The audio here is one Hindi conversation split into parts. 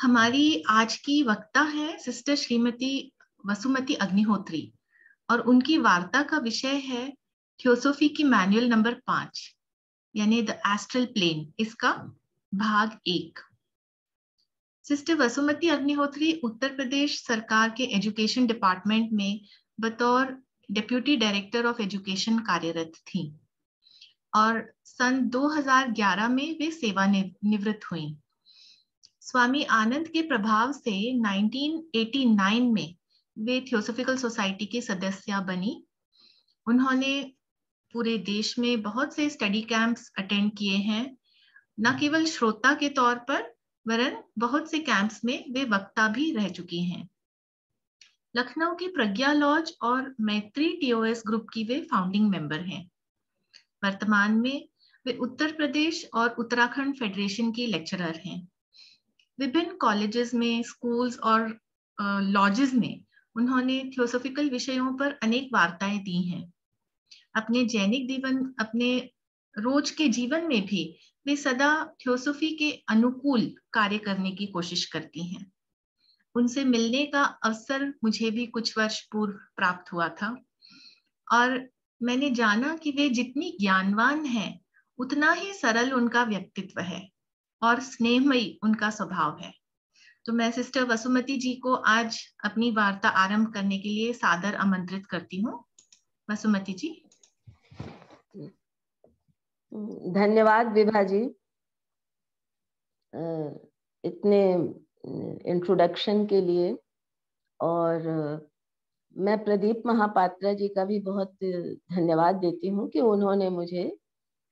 हमारी आज की वक्ता है सिस्टर श्रीमती वसुमती अग्निहोत्री और उनकी वार्ता का विषय है थियोसॉफी की मैनुअल नंबर 5 यानी द एस्ट्रल प्लेन, इसका भाग 1। सिस्टर वसुमती अग्निहोत्री उत्तर प्रदेश सरकार के एजुकेशन डिपार्टमेंट में बतौर डिप्यूटी डायरेक्टर ऑफ एजुकेशन कार्यरत थी और सन 2011 में वे सेवानिवृत्त हुई। स्वामी आनंद के प्रभाव से 1989 में वे थियोसॉफिकल सोसाइटी की सदस्य बनी। उन्होंने पूरे देश में बहुत से स्टडी कैंप्स अटेंड किए हैं, न केवल श्रोता के तौर पर वरन बहुत से कैंप्स में वे वक्ता भी रह चुकी हैं। लखनऊ की प्रज्ञा लॉज और मैत्री टीओएस ग्रुप की वे फाउंडिंग मेंबर हैं। वर्तमान में वे उत्तर प्रदेश और उत्तराखंड फेडरेशन की लेक्चरर हैं। विभिन्न कॉलेजेस में, स्कूल्स और लॉजेस में उन्होंने थियोसॉफिकल विषयों पर अनेक वार्ताएं दी हैं। अपने रोज के जीवन में भी वे सदा थियोसॉफी के अनुकूल कार्य करने की कोशिश करती हैं। उनसे मिलने का अवसर मुझे भी कुछ वर्ष पूर्व प्राप्त हुआ था और मैंने जाना कि वे जितनी ज्ञानवान हैं उतना ही सरल उनका व्यक्तित्व है और स्नेहमयी उनका स्वभाव है। तो मैं सिस्टर वसुमती जी को आज अपनी वार्ता आरंभ करने के लिए सादर आमंत्रित करती हूँ। वसुमती जी। धन्यवाद विभा जी, इतने इंट्रोडक्शन के लिए। और मैं प्रदीप महापात्रा जी का भी बहुत धन्यवाद देती हूँ कि उन्होंने मुझे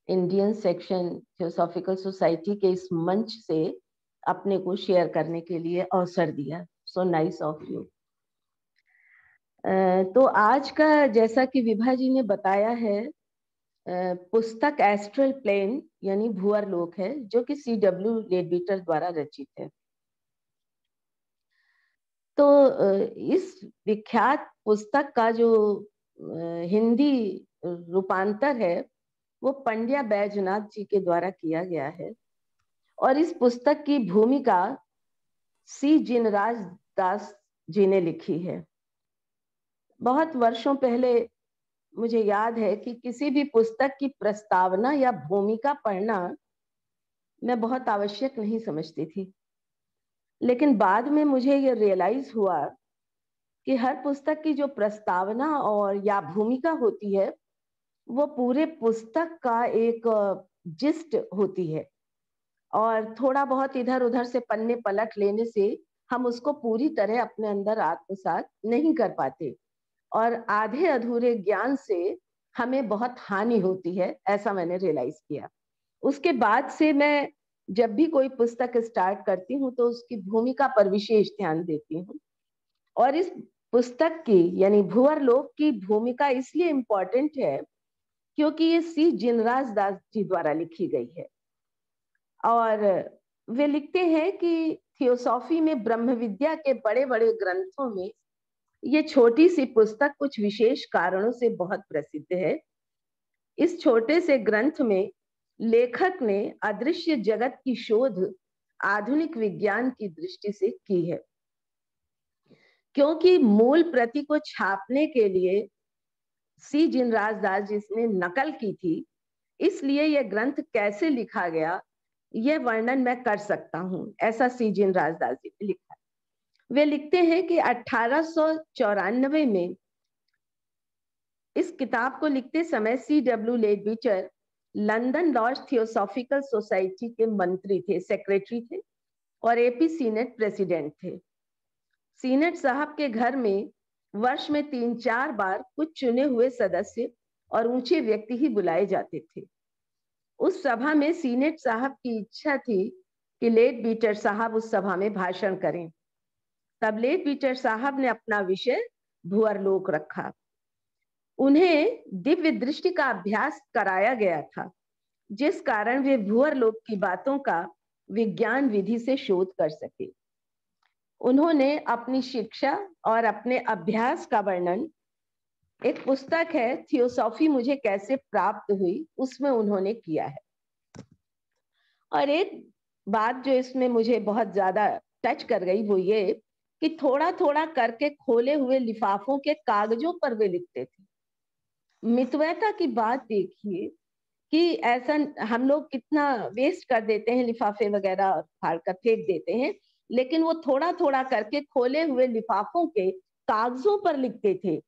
इंडियन सेक्शन थियोसॉफिकल सोसाइटी के इस मंच से अपने को शेयर करने के लिए अवसर दिया। So nice of you. तो आज का, जैसा कि विभा जी ने बताया है, पुस्तक एस्ट्रल प्लेन यानी भूअर लोक है, जो कि C.W. लेडबीटर द्वारा रचित है। तो इस विख्यात पुस्तक का जो हिंदी रूपांतर है वो पंड्या बैजनाथ जी के द्वारा किया गया है और इस पुस्तक की भूमिका C. जिनराज दास जी ने लिखी है। बहुत वर्षों पहले मुझे याद है कि किसी भी पुस्तक की प्रस्तावना या भूमिका पढ़ना मैं बहुत आवश्यक नहीं समझती थी, लेकिन बाद में मुझे ये रियलाइज हुआ कि हर पुस्तक की जो प्रस्तावना और या भूमिका होती है वो पूरे पुस्तक का एक जिस्ट होती है और थोड़ा बहुत इधर उधर से पन्ने पलट लेने से हम उसको पूरी तरह अपने अंदर आत्मसात नहीं कर पाते और आधे अधूरे ज्ञान से हमें बहुत हानि होती है, ऐसा मैंने रियलाइज किया। उसके बाद से मैं जब भी कोई पुस्तक स्टार्ट करती हूँ तो उसकी भूमिका पर विशेष ध्यान देती हूँ और इस पुस्तक की यानी भूअर लोक की भूमिका इसलिए इम्पोर्टेंट है क्योंकि ये C. जिनराज दास जी द्वारा लिखी गई है और वे लिखते हैं कि थियोसॉफी में ब्रह्म विद्या के बड़े बड़े ग्रंथों में ये छोटी सी पुस्तक कुछ विशेष कारणों से बहुत प्रसिद्ध है। इस छोटे से ग्रंथ में लेखक ने अदृश्य जगत की शोध आधुनिक विज्ञान की दृष्टि से की है। क्योंकि मूल प्रति को छापने के लिए C. जिनराज दास जी ने नकल की थी, इसलिए यह ग्रंथ कैसे लिखा गया यह वर्णन मैं कर सकता हूं, ऐसा C. जिनराज दास जी ने लिखा। वे लिखते हैं कि 1894 में इस किताब को लिखते समय C.W. Leadbeater London lodge theosophical society के मंत्री थे, सेक्रेटरी थे और AP सीनेट प्रेसिडेंट थे। सीनेट साहब के घर में वर्ष में 3-4 बार कुछ चुने हुए सदस्य और ऊंचे व्यक्ति ही बुलाए जाते थे। उस सभा में सीनेट साहब की इच्छा थी कि लेडबीटर साहब उस सभा में भाषण करें। तब लेडबीटर साहब ने अपना विषय भूअर लोक रखा। उन्हें दिव्य दृष्टि का अभ्यास कराया गया था, जिस कारण वे भूअर लोक की बातों का विज्ञान विधि से शोध कर सके। उन्होंने अपनी शिक्षा और अपने अभ्यास का वर्णन एक पुस्तक है थियोसॉफी मुझे कैसे प्राप्त हुई, उसमें उन्होंने किया है। और एक बात जो इसमें मुझे बहुत ज्यादा टच कर गई वो ये कि थोड़ा थोड़ा करके खोले हुए लिफाफों के कागजों पर वे लिखते थे। मितव्ययता की बात देखिए कि ऐसा हम लोग कितना वेस्ट कर देते हैं, लिफाफे वगैरह फाड़ कर फेंक देते हैं, लेकिन वो थोड़ा थोड़ा करके खोले हुए लिफाफों के कागजों पर लिखते थे।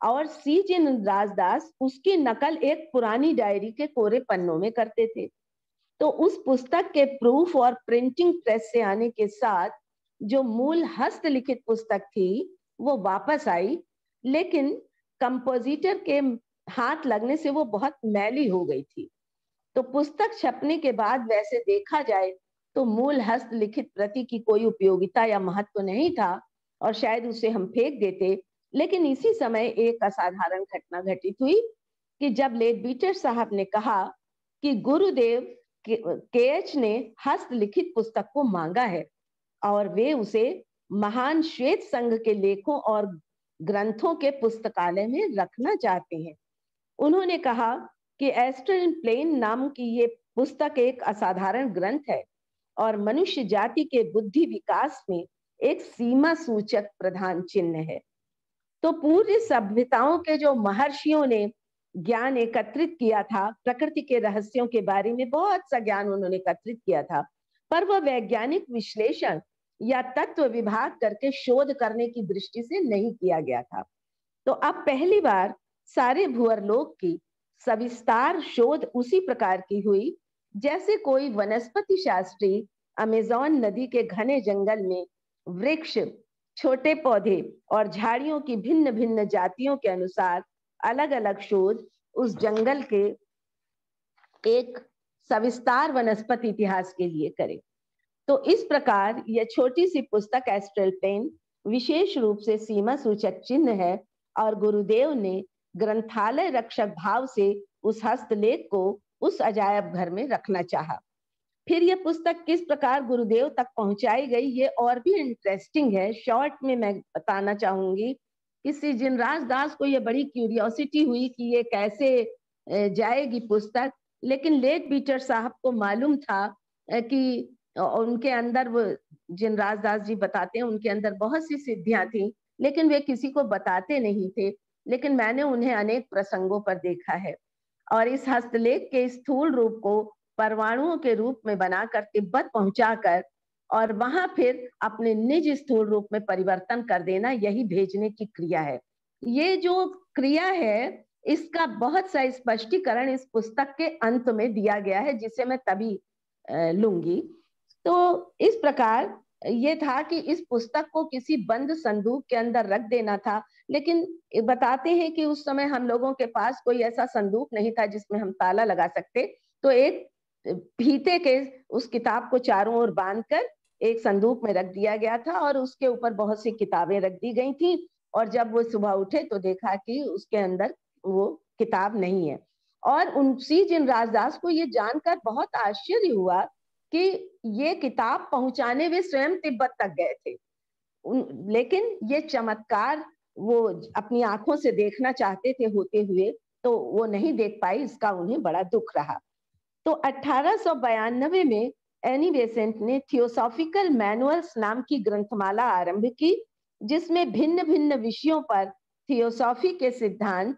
और सी जिनराज दास उसकी नकल एक पुरानी डायरी के कोरे पन्नों में करते थे। तो उस पुस्तक के प्रूफ और प्रिंटिंग प्रेस से आने के साथ जो मूल हस्तलिखित पुस्तक थी वो वापस आई, लेकिन कंपोजिटर के हाथ लगने से वो बहुत मैली हो गई थी। तो पुस्तक छपने के बाद वैसे देखा जाए तो मूल हस्तलिखित प्रति की कोई उपयोगिता या महत्व नहीं था और शायद उसे हम फेंक देते। लेकिन इसी समय एक असाधारण घटना घटित हुई कि जब लेडबीटर साहब ने कहा कि गुरुदेव केएच ने हस्तलिखित पुस्तक को मांगा है और वे उसे महान श्वेत संघ के लेखों और ग्रंथों के पुस्तकालय में रखना चाहते हैं। उन्होंने कहा कि एस्ट्रल प्लेन नाम की ये पुस्तक एक असाधारण ग्रंथ है और मनुष्य जाति के बुद्धि विकास में एक सीमा सूचक प्रधान चिन्ह है। तो पूरी सभ्यताओं के जो महर्षियों ने ज्ञान एकत्रित किया था, प्रकृति के रहस्यों के बारे में बहुत सा ज्ञान उन्होंने एकत्रित किया था, पर वह वैज्ञानिक विश्लेषण या तत्व विभाग करके शोध करने की दृष्टि से नहीं किया गया था। तो अब पहली बार सारे भूअरलोक की सविस्तार शोध उसी प्रकार की हुई जैसे कोई वनस्पति शास्त्री अमेज़न नदी के घने जंगल में वृक्ष, छोटे पौधे और झाड़ियों की भिन्न भिन्न जातियों के अनुसार अलग अलग शोध उस जंगल के एक सविस्तार वनस्पति इतिहास के लिए करे। तो इस प्रकार यह छोटी सी पुस्तक एस्ट्रल प्लेन विशेष रूप से सीमा सूचक चिन्ह है और गुरुदेव ने ग्रंथालय रक्षक भाव से उस हस्तलेख को उस अजायब घर में रखना चाहा। फिर यह पुस्तक किस प्रकार गुरुदेव तक पहुंचाई गई ये और भी इंटरेस्टिंग है। शॉर्ट में मैं बताना चाहूंगी कि श्री जिनराज दास को यह बड़ी क्यूरियोसिटी हुई कि ये कैसे जाएगी पुस्तक, लेकिन लेडबीटर साहब को मालूम था कि उनके अंदर, वो जिनराज दास जी बताते हैं, उनके अंदर बहुत सी सिद्धियां थी लेकिन वे किसी को बताते नहीं थे। लेकिन मैंने उन्हें अनेक प्रसंगों पर देखा है और इस हस्तलेख के स्थूल रूप को परमाणुओं के रूप में बनाकर तिब्बत पहुंचाकर और वहां फिर अपने निज स्थूल रूप में परिवर्तन कर देना, यही भेजने की क्रिया है। ये जो क्रिया है इसका बहुत सा स्पष्टीकरण इस पुस्तक के अंत में दिया गया है जिसे मैं तभी लूंगी। तो इस प्रकार ये था कि इस पुस्तक को किसी बंद संदूक के अंदर रख देना था, लेकिन बताते हैं कि उस समय हम लोगों के पास कोई ऐसा संदूक नहीं था जिसमें हम ताला लगा सकते। तो एक फीते के उस किताब को चारों ओर बांधकर एक संदूक में रख दिया गया था और उसके ऊपर बहुत सी किताबें रख दी गई थी और जब वो सुबह उठे तो देखा कि उसके अंदर वो किताब नहीं है। और सी जिनराज दास को ये जानकर बहुत आश्चर्य हुआ कि ये किताब पहुंचाने वे स्वयं तिब्बत तक गए थे, लेकिन ये चमत्कार वो अपनी आंखों से देखना चाहते थे होते हुए, तो वो नहीं देख पाई। इसका उन्हें बड़ा दुख रहा। तो 1892 में एनी बेसेंट ने थियोसॉफिकल मैनुअल्स नाम की ग्रंथमाला आरंभ की जिसमें भिन्न भिन्न विषयों पर थियोसॉफी के सिद्धांत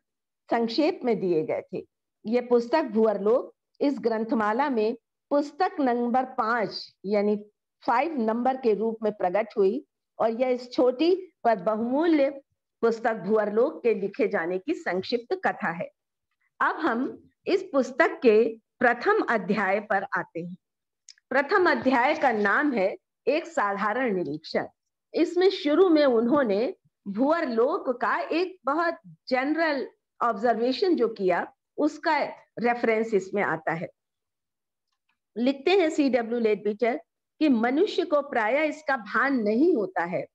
संक्षेप में दिए गए थे। ये पुस्तक भूअरलोक इस ग्रंथमाला में पुस्तक नंबर 5 यानी 5 नंबर के रूप में प्रकट हुई और यह इस छोटी पर बहुमूल्य पुस्तक भूअरलोक के लिखे जाने की संक्षिप्त कथा है। अब हम इस पुस्तक के प्रथम अध्याय पर आते हैं। प्रथम अध्याय का नाम है एक साधारण निरीक्षण। इसमें शुरू में उन्होंने भूअरलोक का एक बहुत जनरल ऑब्जर्वेशन जो किया उसका रेफरेंस इसमें आता है। लिखते हैं C.W. लेडबीटर कि मनुष्य को प्रायः इसका भान नहीं होता है,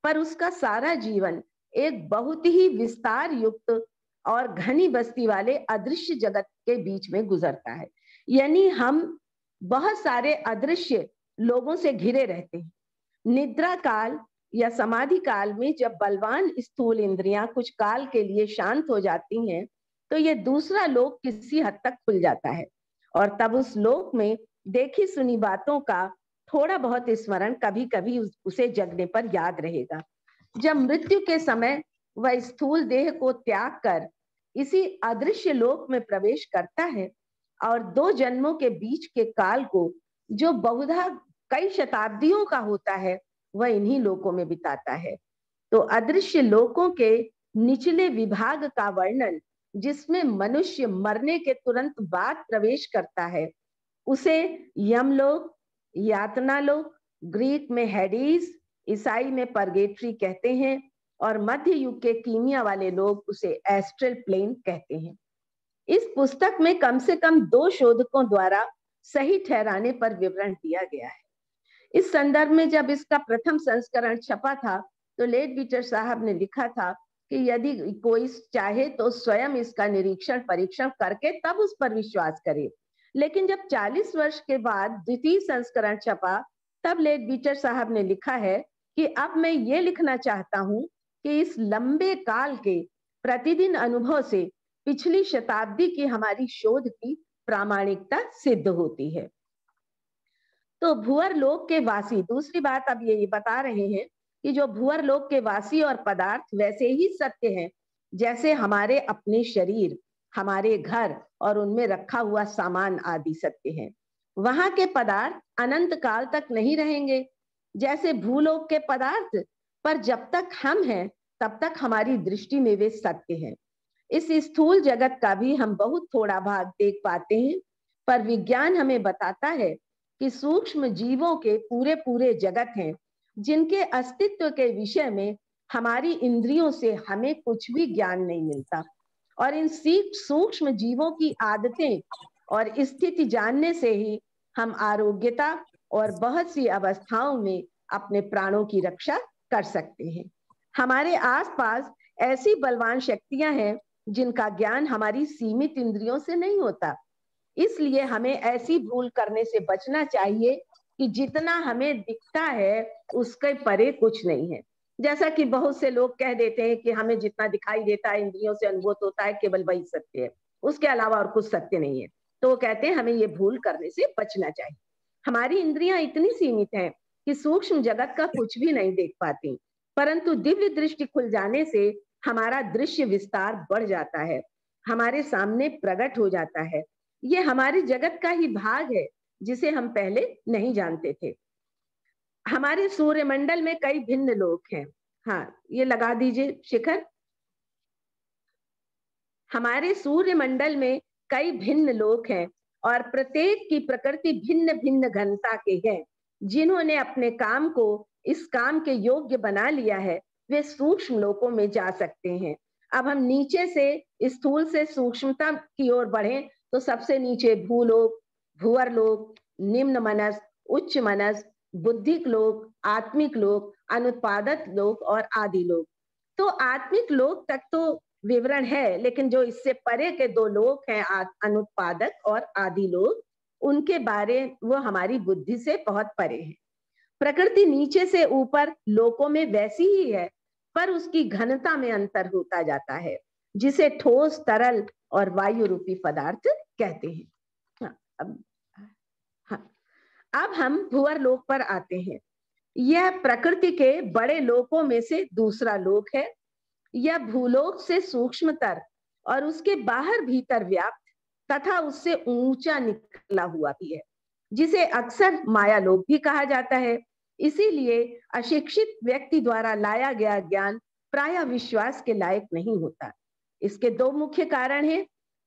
पर उसका सारा जीवन एक बहुत ही विस्तार युक्त और घनी बस्ती वाले अदृश्य जगत के बीच में गुजरता है। यानी हम बहुत सारे अदृश्य लोगों से घिरे रहते हैं। निद्रा काल या समाधि काल में जब बलवान स्थूल इंद्रियां कुछ काल के लिए शांत हो जाती हैं तो ये दूसरा लोक किसी हद तक खुल जाता है और तब उस लोक में देखी सुनी बातों का थोड़ा बहुत स्मरण कभी कभी उसे जगने पर याद रहेगा। जब मृत्यु के समय वह स्थूल देह को त्याग कर इसी अदृश्य लोक में प्रवेश करता है और 2 जन्मों के बीच के काल को, जो बहुधा कई शताब्दियों का होता है, वह इन्हीं लोकों में बिताता है। तो अदृश्य लोकों के निचले विभाग का वर्णन, जिसमें मनुष्य मरने के तुरंत बाद प्रवेश करता है, उसे यमलोक, यातना लोक, ग्रीक में हेडीज, ईसाई में परगेट्री कहते हैं और मध्य युग के कीमिया वाले लोग उसे एस्ट्रल प्लेन कहते हैं। इस पुस्तक में कम से कम 2 शोधकों द्वारा सही ठहराने पर विवरण दिया गया है। इस संदर्भ में जब इसका प्रथम संस्करण छपा था तो लेडबीटर साहब ने लिखा था कि यदि कोई चाहे तो स्वयं इसका निरीक्षण परीक्षण करके तब उस पर विश्वास करे। लेकिन जब 40 वर्ष के बाद द्वितीय संस्करण छपा तब लेडबीटर साहब ने लिखा है कि अब मैं ये लिखना चाहता हूं कि इस लंबे काल के प्रतिदिन अनुभव से पिछली शताब्दी की हमारी शोध की प्रामाणिकता सिद्ध होती है। तो भूअर लोक के वासी, दूसरी बात अब ये बता रहे हैं कि जो भूअर लोक के वासी और पदार्थ वैसे ही सत्य हैं जैसे हमारे अपने शरीर, हमारे घर और उनमें रखा हुआ सामान आदि सत्य हैं। वहां के पदार्थ अनंत काल तक नहीं रहेंगे जैसे भूलोक के पदार्थ, पर जब तक हम हैं तब तक हमारी दृष्टि में वे सत्य हैं। इस स्थूल जगत का भी हम बहुत थोड़ा भाग देख पाते हैं, पर विज्ञान हमें बताता है कि सूक्ष्म जीवों के पूरे पूरे जगत हैं जिनके अस्तित्व के विषय में हमारी इंद्रियों से हमें कुछ भी ज्ञान नहीं मिलता, और इन सूक्ष्म जीवों की आदतें और स्थिति जानने से ही हम आरोग्यता और बहुत सी अवस्थाओं में अपने प्राणों की रक्षा कर सकते हैं। हमारे आसपास ऐसी बलवान शक्तियां हैं जिनका ज्ञान हमारी सीमित इंद्रियों से नहीं होता। इसलिए हमें ऐसी भूल करने से बचना चाहिए कि जितना हमें दिखता है उसके परे कुछ नहीं है। जैसा कि बहुत से लोग कह देते हैं कि हमें जितना दिखाई देता है, इंद्रियों से अनुभूत होता है, केवल वही सत्य है, उसके अलावा और कुछ सत्य नहीं है। तो वो कहते हैं हमें ये भूल करने से बचना चाहिए। हमारी इंद्रियां इतनी सीमित हैं कि सूक्ष्म जगत का कुछ भी नहीं देख पाती, परंतु दिव्य दृष्टि खुल जाने से हमारा दृश्य विस्तार बढ़ जाता है, हमारे सामने प्रकट हो जाता है। ये हमारे जगत का ही भाग है जिसे हम पहले नहीं जानते थे। हमारे सूर्यमंडल में कई भिन्न लोक हैं। हाँ, ये लगा दीजिए शिखर। हमारे सूर्यमंडल में कई भिन्न लोक हैं और प्रत्येक की प्रकृति भिन्न भिन्न घनता के हैं। जिन्होंने अपने काम को इस काम के योग्य बना लिया है वे सूक्ष्म लोकों में जा सकते हैं। अब हम नीचे से स्थूल से सूक्ष्मता की ओर बढ़ें तो सबसे नीचे भूलोक, भूअर लोक, निम्न मनस, उच्च मनस, बुद्धिक लोक, आत्मिक लोक, अनुत्पादक लोक और आदि लोक। तो आत्मिक लोक तक तो विवरण है, लेकिन जो इससे परे के 2 लोक हैं, अनुत्पादक और आदि लोक, उनके बारे वो हमारी बुद्धि से बहुत परे है। प्रकृति नीचे से ऊपर लोकों में वैसी ही है, पर उसकी घनता में अंतर होता जाता है, जिसे ठोस, तरल और वायु रूपी पदार्थ कहते हैं। अब हम भूअर लोक पर आते हैं। यह प्रकृति के बड़े लोकों में से दूसरा लोक है। यह भूलोक से सूक्ष्मतर और उसके बाहर भीतर व्याप्त तथा उससे ऊंचा निकला हुआ भी है, जिसे अक्सर माया लोक भी कहा जाता है। इसीलिए अशिक्षित व्यक्ति द्वारा लाया गया ज्ञान प्रायः विश्वास के लायक नहीं होता। इसके 2 मुख्य कारण हैं।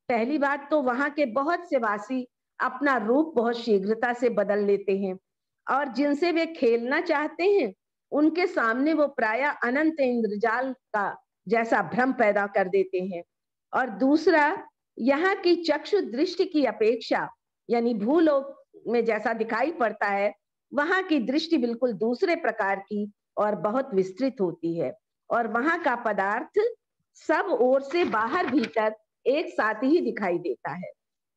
पहली बात तो वहां के बहुत से वासी अपना रूप बहुत शीघ्रता से बदल लेते हैं और जिनसे वे खेलना चाहते हैं उनके सामने वो प्रायः अनंत इंद्रजाल का जैसा भ्रम पैदा कर देते हैं। और दूसरा, यहाँ की चक्षु दृष्टि की अपेक्षा, यानी भूलोक में जैसा दिखाई पड़ता है, वहां की दृष्टि बिल्कुल दूसरे प्रकार की और बहुत विस्तृत होती है, और वहां का पदार्थ सब ओर से बाहर भीतर एक साथ ही दिखाई देता है।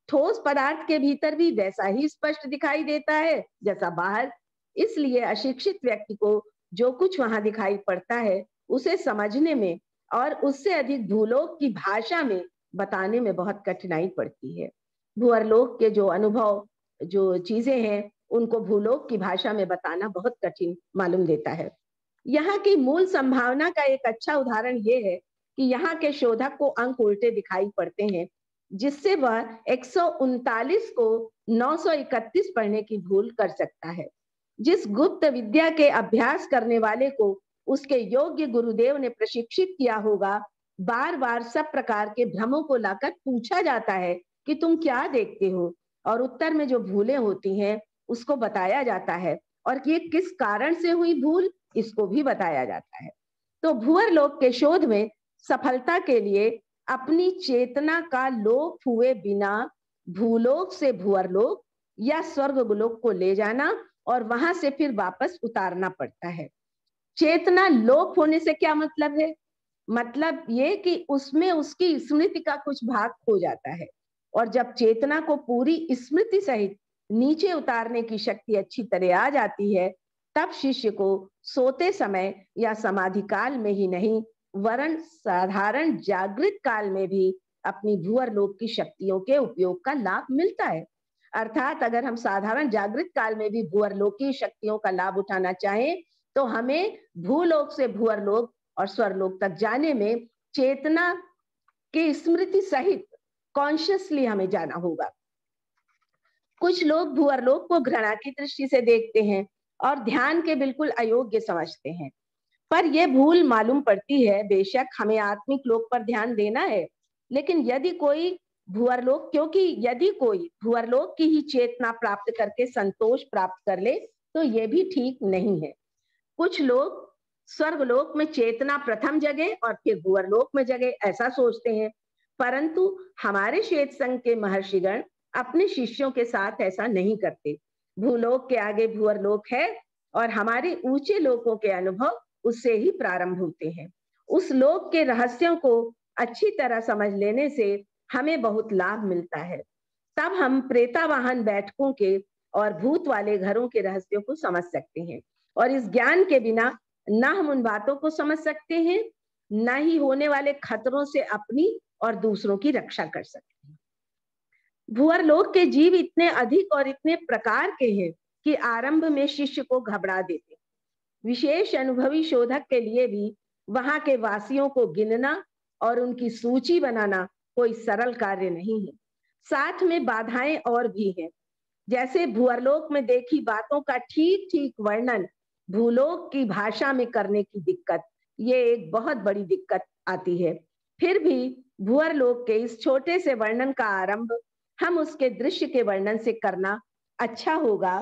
ठोस पदार्थ के भीतर भी वैसा ही स्पष्ट दिखाई देता है जैसा बाहर। इसलिए अशिक्षित व्यक्ति को जो कुछ वहां दिखाई पड़ता है उसे समझने में और उससे अधिक भूलोक की भाषा में बताने में बहुत कठिनाई पड़ती है। भूअरलोक के जो अनुभव, जो चीजें हैं, उनको भूलोक की भाषा में बताना बहुत कठिन मालूम देता है। यहाँ की मूल संभावना का एक अच्छा उदाहरण ये है कि यहाँ के शोधक को अंक उल्टे दिखाई पड़ते हैं, जिससे वह 139 को 931 पढ़ने की भूल कर सकता है। जिस गुप्त विद्या के अभ्यास करने वाले को उसके योग्य गुरुदेव ने प्रशिक्षित किया होगा, बार बार सब प्रकार के भ्रमों को लाकर पूछा जाता है कि तुम क्या देखते हो, और उत्तर में जो भूलें होती हैं उसको बताया जाता है, और ये किस कारण से हुई भूल इसको भी बताया जाता है। तो भूअर लोक के शोध में सफलता के लिए अपनी चेतना का लोप हुए बिना भूलोक से भूअर लोक या स्वर्ग लोक को ले जाना और वहां से फिर वापस उतारना पड़ता है। चेतना लोप होने से क्या मतलब है? मतलब ये कि उसमें उसकी स्मृति का कुछ भाग खो जाता है, और जब चेतना को पूरी स्मृति सहित नीचे उतारने की शक्ति अच्छी तरह आ जाती है, तब शिष्य को सोते समय या समाधि काल में ही नहीं वरन साधारण जागृत काल में भी अपनी भूअर लोक की शक्तियों के उपयोग का लाभ मिलता है। अर्थात अगर हम साधारण जागृत काल में भी भूअर लोक की शक्तियों का लाभ उठाना चाहें तो हमें भूलोक से भूअर लोक और स्वरलोक तक जाने में चेतना की स्मृति सहित कॉन्शियसली हमें जाना होगा। कुछ लोग भूअर लोक को घृणा की दृष्टि से देखते हैं और ध्यान के बिल्कुल अयोग्य समझते हैं, पर यह भूल मालूम पड़ती है। बेशक हमें आत्मिक लोक पर ध्यान देना है, लेकिन यदि कोई भूअर लोक की ही चेतना प्राप्त करके संतोष प्राप्त कर ले तो यह भी ठीक नहीं है। कुछ लोग स्वर्गलोक में चेतना प्रथम जगे और फिर भूअर लोक में जगे ऐसा सोचते हैं, परंतु हमारे श्वेत संघ के महर्षिगण अपने शिष्यों के साथ ऐसा नहीं करते। भूलोक के आगे भूअर लोक है और हमारे ऊंचे लोकों के अनुभव उससे ही प्रारंभ होते हैं। उस लोक के रहस्यों को अच्छी तरह समझ लेने से हमें बहुत लाभ मिलता है। तब हम प्रेतावाहन बैठकों के और भूत वाले घरों के रहस्यों को समझ सकते हैं, और इस ज्ञान के बिना न हम उन बातों को समझ सकते हैं, न ही होने वाले खतरों से अपनी और दूसरों की रक्षा कर सकते हैं। भूअर लोक के जीव इतने अधिक और इतने प्रकार के हैं कि आरंभ में शिष्य को घबरा देते। विशेष अनुभवी शोधक के लिए भी वहां के वासियों को गिनना और उनकी सूची बनाना कोई सरल कार्य नहीं है। साथ में बाधाएं और भी हैं, जैसे भूअरलोक में देखी बातों का ठीक ठीक वर्णन भूलोक की भाषा में करने की दिक्कत, ये एक बहुत बड़ी दिक्कत आती है। फिर भी भूअरलोक के इस छोटे से वर्णन का आरंभ हम उसके दृश्य के वर्णन से करना अच्छा होगा।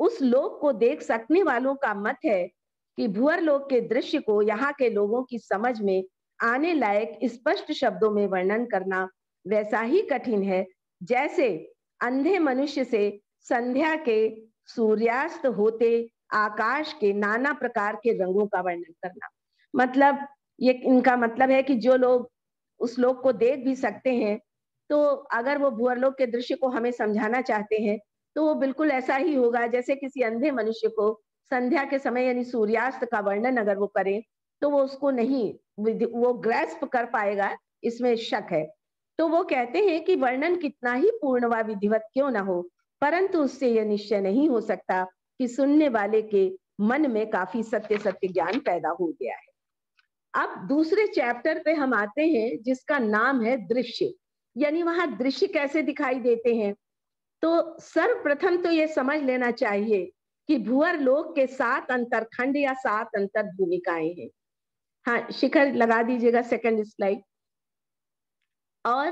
उस लोक को देख सकने वालों का मत है कि भूअरलोक के दृश्य को यहाँ के लोगों की समझ में आने लायक स्पष्ट शब्दों में वर्णन करना वैसा ही कठिन है जैसे अंधे मनुष्य से संध्या के सूर्यास्त होते आकाश के नाना प्रकार के रंगों का वर्णन करना। मतलब ये इनका मतलब है कि जो लोग उस लोक को देख भी सकते हैं, तो अगर वो भूअरलोक के दृश्य को हमें समझाना चाहते हैं तो वो बिल्कुल ऐसा ही होगा जैसे किसी अंधे मनुष्य को संध्या के समय यानी सूर्यास्त का वर्णन अगर वो करें तो वो उसको नहीं वो ग्रैस्प कर पाएगा, इसमें शक है। तो वो कहते हैं कि वर्णन कितना ही पूर्ण व विधिवत क्यों ना हो, परंतु उससे यह निश्चय नहीं हो सकता कि सुनने वाले के मन में काफी सत्य सत्य ज्ञान पैदा हो गया है। अब दूसरे चैप्टर पे हम आते हैं जिसका नाम है दृश्य, यानी वहां दृश्य कैसे दिखाई देते हैं। तो सर्वप्रथम तो ये समझ लेना चाहिए कि भूअर लोक के 7 अंतरखंड या 7 अंतर भूमिकाएं हैं। हाँ शिखर लगा दीजिएगा सेकंड स्लाइड। और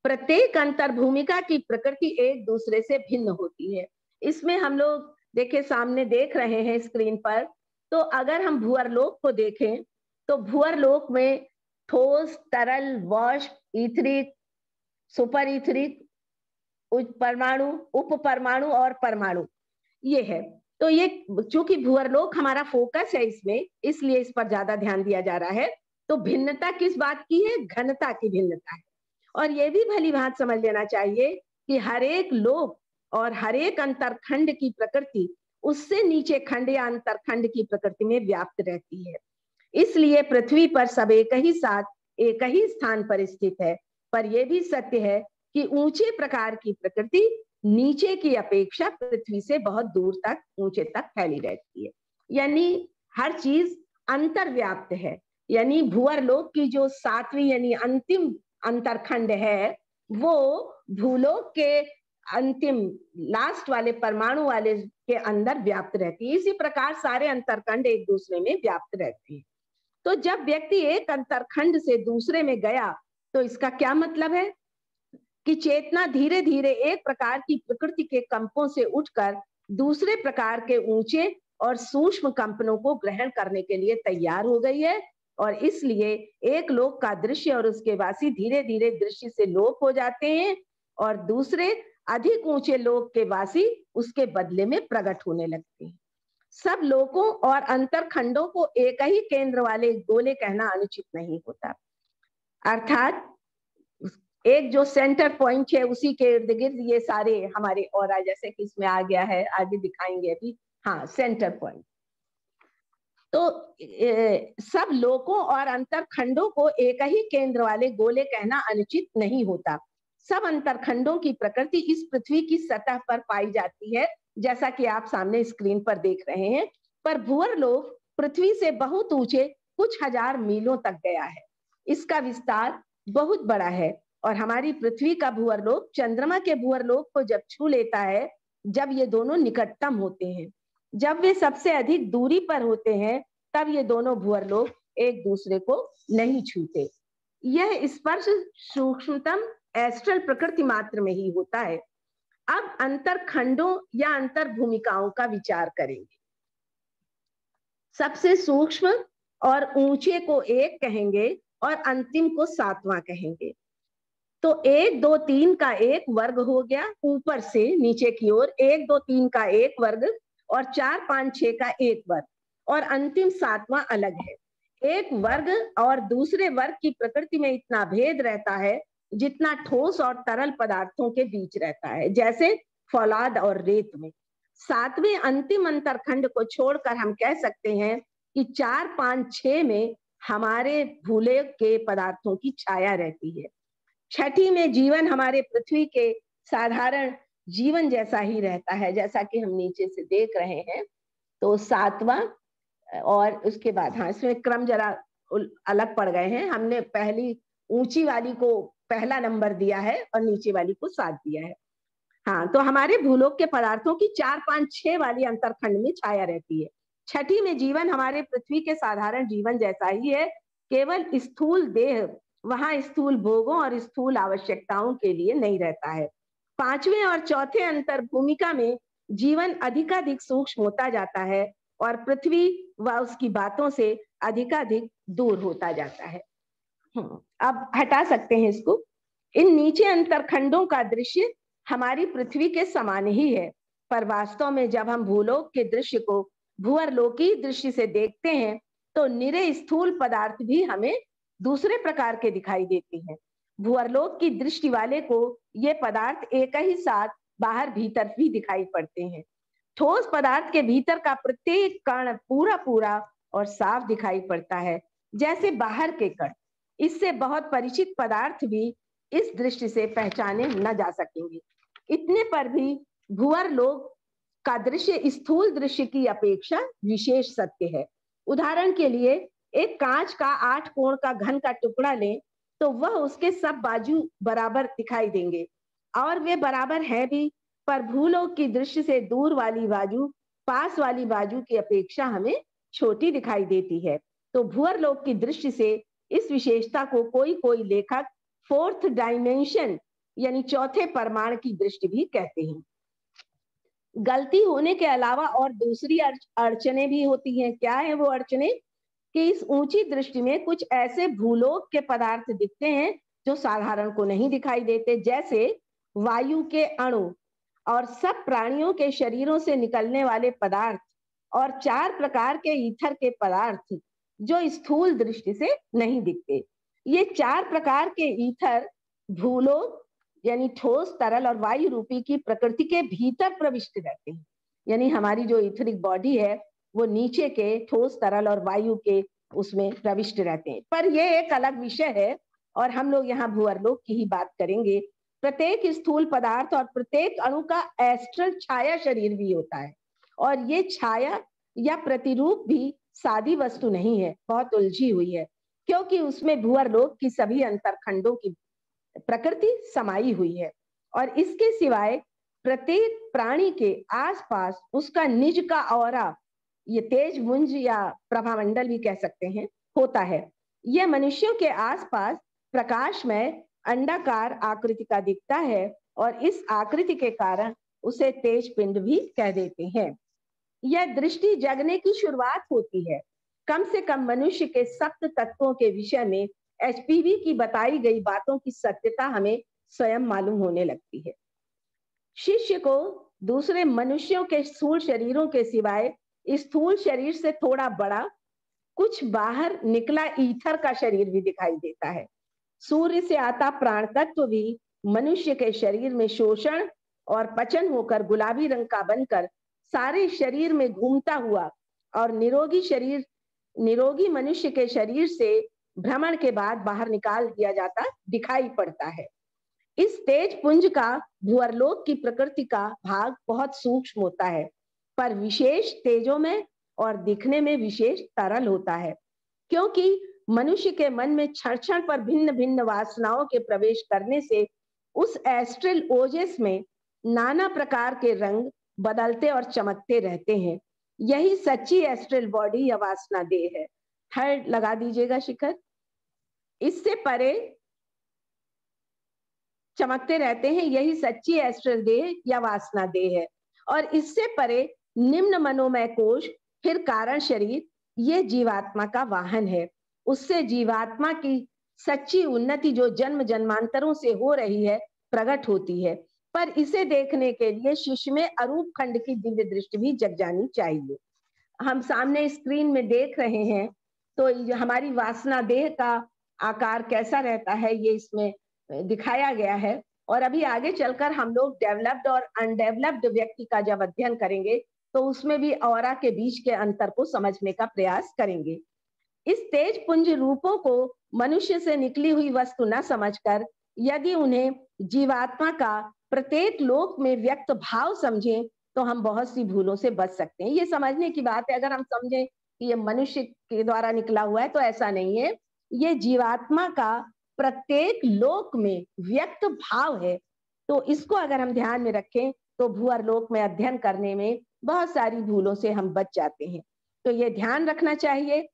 प्रत्येक अंतर भूमिका की प्रकृति एक दूसरे से भिन्न होती है। इसमें हम लोग देखिए सामने देख रहे हैं स्क्रीन पर, तो अगर हम भूअर लोक को देखें तो भूअर लोक में ठोस, तरल, वाष्प, ईथरिक, सुपर ईथरिक, परमाणु, उप परमाणु और परमाणु ये है। तो ये चूंकि भूअर लोक हमारा फोकस है इसमें, इसलिए इस पर ज्यादा ध्यान दिया जा रहा है। तो भिन्नता किस बात की है? घनता की भिन्नता है। और ये भी भली भांति समझ लेना चाहिए कि हर एक लोक और हर एक अंतरखंड की प्रकृति उससे नीचे खंड या अंतरखंड की प्रकृति में व्याप्त रहती है। इसलिए पृथ्वी पर सब एक ही साथ एक ही स्थान पर स्थित है। पर यह भी सत्य है कि ऊंचे प्रकार की प्रकृति नीचे की अपेक्षा पृथ्वी से बहुत दूर तक, ऊंचे तक फैली रहती है। यानी हर चीज अंतर्व्याप्त है। यानी भूअरलोक की जो 7वीं यानी अंतिम अंतरखंड है, वो भूलोक के अंतिम लास्ट वाले परमाणु वाले के अंदर व्याप्त रहती है। इसी प्रकार सारे अंतरखंड एक दूसरे में व्याप्त रहते हैं। तो जब व्यक्ति एक अंतरखंड से दूसरे में गया, तो इसका क्या मतलब है कि चेतना धीरे धीरे एक प्रकार की प्रकृति के कंपों से उठकर दूसरे प्रकार के ऊंचे और सूक्ष्म कंपनों को ग्रहण करने के लिए तैयार हो गई है। और इसलिए एक लोक का दृश्य और उसके वासी धीरे धीरे दृश्य से लोप हो जाते हैं, और दूसरे अधिक ऊंचे लोक के वासी उसके बदले में प्रकट होने लगते हैं। सब लोकों और अंतरखंडों को एक ही केंद्र वाले गोले कहना अनुचित नहीं होता। अर्थात एक जो सेंटर पॉइंट है, उसी के इर्द गिर्द ये सारे हमारे और जैसे कि इसमें आ गया है, आगे दिखाएंगे अभी। हाँ, सेंटर पॉइंट। तो सब लोकों और अंतरखंडों को एक ही केंद्र वाले गोले कहना अनुचित नहीं होता। सब अंतरखंडों की प्रकृति इस पृथ्वी की सतह पर पाई जाती है, जैसा कि आप सामने स्क्रीन पर देख रहे हैं। पर भूअरलोक पृथ्वी से बहुत ऊंचे कुछ हजार मीलों तक गया है। इसका विस्तार बहुत बड़ा है, और हमारी पृथ्वी का भूअरलोक चंद्रमा के भूअरलोक को जब छू लेता है, जब ये दोनों निकटतम होते हैं। जब वे सबसे अधिक दूरी पर होते हैं, तब ये दोनों भूअरलोक एक दूसरे को नहीं छूते। यह स्पर्श सूक्ष्मतम एस्ट्रल प्रकृति मात्र में ही होता है। अब अंतरखंडों या अंतर भूमिकाओं का विचार करेंगे। सबसे सूक्ष्म और ऊंचे को 1 कहेंगे और अंतिम को 7वां कहेंगे। तो 1 2 3 का एक वर्ग हो गया, ऊपर से नीचे की ओर 1 2 3 का एक वर्ग, और 4 5 6 का एक वर्ग, और अंतिम 7वां अलग है। एक वर्ग और दूसरे वर्ग की प्रकृति में इतना भेद रहता है जितना ठोस और तरल पदार्थों के बीच रहता है, जैसे फौलाद और रेत में। 7वें अंतिम अंतरखंड को छोड़कर हम कह सकते हैं कि 4 5 6 में हमारे भूले के पदार्थों की छाया रहती है। 6ठी में जीवन हमारे पृथ्वी के साधारण जीवन जैसा ही रहता है, जैसा कि हम नीचे से देख रहे हैं। तो 7वां, और उसके बाद हाँ, इसमें क्रम जरा अलग पड़ गए हैं। हमने पहली ऊंची वाली को पहला नंबर दिया है और नीचे वाली को 7 दिया है। हाँ, तो हमारे भूलोक के पदार्थों की 4 5 6 वाली अंतरखंड में छाया रहती है। 6ठी में जीवन हमारे पृथ्वी के साधारण जीवन जैसा ही है, केवल स्थूल देह वहां स्थूल भोगों और स्थूल आवश्यकताओं के लिए नहीं रहता है। 5वें और चौथे अंतर भूमिका में जीवन अधिकाधिक सूक्ष्म होता जाता है और पृथ्वी व उसकी बातों से अधिकाधिक दूर होता जाता है। अब हटा सकते हैं इसको। इन नीचे अंतरखंडों का दृश्य हमारी पृथ्वी के समान ही है, पर वास्तव में जब हम भूलोक के दृश्य को भूअरलोकी दृष्टि से देखते हैं, तो निरे स्थूल पदार्थ भी हमें दूसरे प्रकार के दिखाई देते हैं। भूअरलोक की दृष्टि वाले को ये पदार्थ एक ही साथ बाहर भीतर भी दिखाई पड़ते हैं। ठोस पदार्थ के भीतर का प्रत्येक कण पूरा पूरा और साफ दिखाई पड़ता है, जैसे बाहर के कण। इससे बहुत परिचित पदार्थ भी इस दृष्टि से पहचाने न जा सकेंगे। इतने पर भी भूअरलोक का दृश्य स्थूल दृश्य की अपेक्षा विशेष सत्य है। उदाहरण के लिए एक कांच का 8 कोण का घन का टुकड़ा लें, तो वह उसके सब बाजू बराबर दिखाई देंगे, और वे बराबर है भी, पर भूलोक की दृष्टि से दूर वाली बाजू पास वाली बाजू की अपेक्षा हमें छोटी दिखाई देती है। तो भूअरलोक की दृष्टि से इस विशेषता को कोई कोई लेखक 4th डायमेंशन यानी चौथे परमाणु की दृष्टि भी कहते हैं। गलती होने के अलावा और दूसरी अड़चने भी होती हैं। क्या है वो अड़चने? कि इस ऊंची दृष्टि में कुछ ऐसे भूलोक के पदार्थ दिखते हैं जो साधारण को नहीं दिखाई देते, जैसे वायु के अणु और सब प्राणियों के शरीरों से निकलने वाले पदार्थ, और 4 प्रकार के ईथर के पदार्थ जो स्थूल दृष्टि से नहीं दिखते। ये 4 प्रकार के ईथर भूलोक यानी ठोस, तरल और वायु रूपी की प्रकृति के भीतर प्रविष्ट रहते हैं। यानी हमारी जो ईथरिक बॉडी है वो नीचे के ठोस, तरल और वायु के उसमें प्रविष्ट रहते हैं। पर यह एक अलग विषय है और हम लोग यहाँ भूअरलोक की ही बात करेंगे। प्रत्येक स्थूल पदार्थ और प्रत्येक अणु का एस्ट्रल छाया शरीर भी होता है, और ये छाया या प्रतिरूप भी सादी वस्तु नहीं है, बहुत उलझी हुई है, क्योंकि उसमें भूअरलोक की सभी अंतरखंडों की प्रकृति समाई हुई है। और इसके सिवाय प्रत्येक प्राणी के आसपास उसका निज का ऑरा, ये तेज पुंज या प्रभामंडल भी कह सकते हैं, होता है। यह मनुष्यों के आसपास प्रकाशमय अंडाकार आकृति का दिखता है, और इस आकृति के कारण उसे तेज पिंड भी कह देते हैं। यह दृष्टि जगने की शुरुआत होती है। कम से कम मनुष्य के सप्त तत्वों के विषय में एचपीवी की बताई गई बातों की सत्यता हमें स्वयं मालूम होने लगती है। शिष्य को दूसरे मनुष्यों के स्थूल शरीरों के सिवाय स्थूल शरीर से थोड़ा बड़ा कुछ बाहर निकला ईथर का शरीर भी दिखाई देता है। सूर्य से आता प्राण तत्व भी मनुष्य के शरीर में शोषण और पचन होकर गुलाबी रंग का बनकर सारे शरीर में घूमता हुआ और निरोगी मनुष्य के शरीर से भ्रमण के बाद बाहर निकाल दिया जाता दिखाई पड़ता है। इस तेज पुंज का भूअरलोक की प्रकृति का भाग बहुत सूक्ष्म होता है, पर विशेष तेजों में और दिखने में विशेष तरल होता है, क्योंकि मनुष्य के मन में क्षण क्षण पर भिन्न भिन्न वासनाओं के प्रवेश करने से उस एस्ट्रल ओजस में नाना प्रकार के रंग बदलते और चमकते रहते हैं। यही सच्ची एस्ट्रल बॉडी या वासना देह है। थर्ड लगा दीजिएगा शिखर। इससे परे चमकते रहते हैं, यही सच्ची एस्ट्रल देह या वासना देह है। और इससे परे निम्न मनोमय कोश, फिर कारण शरीर, ये जीवात्मा का वाहन है। उससे जीवात्मा की सच्ची उन्नति जो जन्म जन्मांतरों से हो रही है प्रकट होती है। पर इसे देखने के लिए शिष्य में अरूप खंड की दिव्य दृष्टि भी जग जानी चाहिए। हम सामने स्क्रीन में देख रहे हैं, तो हमारी वासना देह का आकार कैसा रहता है ये इसमें दिखाया गया है। और अभी आगे चलकर हम लोग डेवलप्ड और अनडेवलप्ड व्यक्ति का जब अध्ययन करेंगे तो उसमें भी ऑरा के बीच के अंतर को समझने का प्रयास करेंगे। इस तेज पुंज रूपों को मनुष्य से निकली हुई वस्तु न समझकर यदि उन्हें जीवात्मा का प्रत्येक लोक में व्यक्त भाव समझें तो हम बहुत सी भूलों से बच सकते हैं। ये समझने की बात है। अगर हम समझें कि ये मनुष्य के द्वारा निकला हुआ है तो ऐसा नहीं है, ये जीवात्मा का प्रत्येक लोक में व्यक्त भाव है। तो इसको अगर हम ध्यान में रखें तो भूअरलोक में अध्ययन करने में बहुत सारी भूलों से हम बच जाते हैं। तो ये ध्यान रखना चाहिए,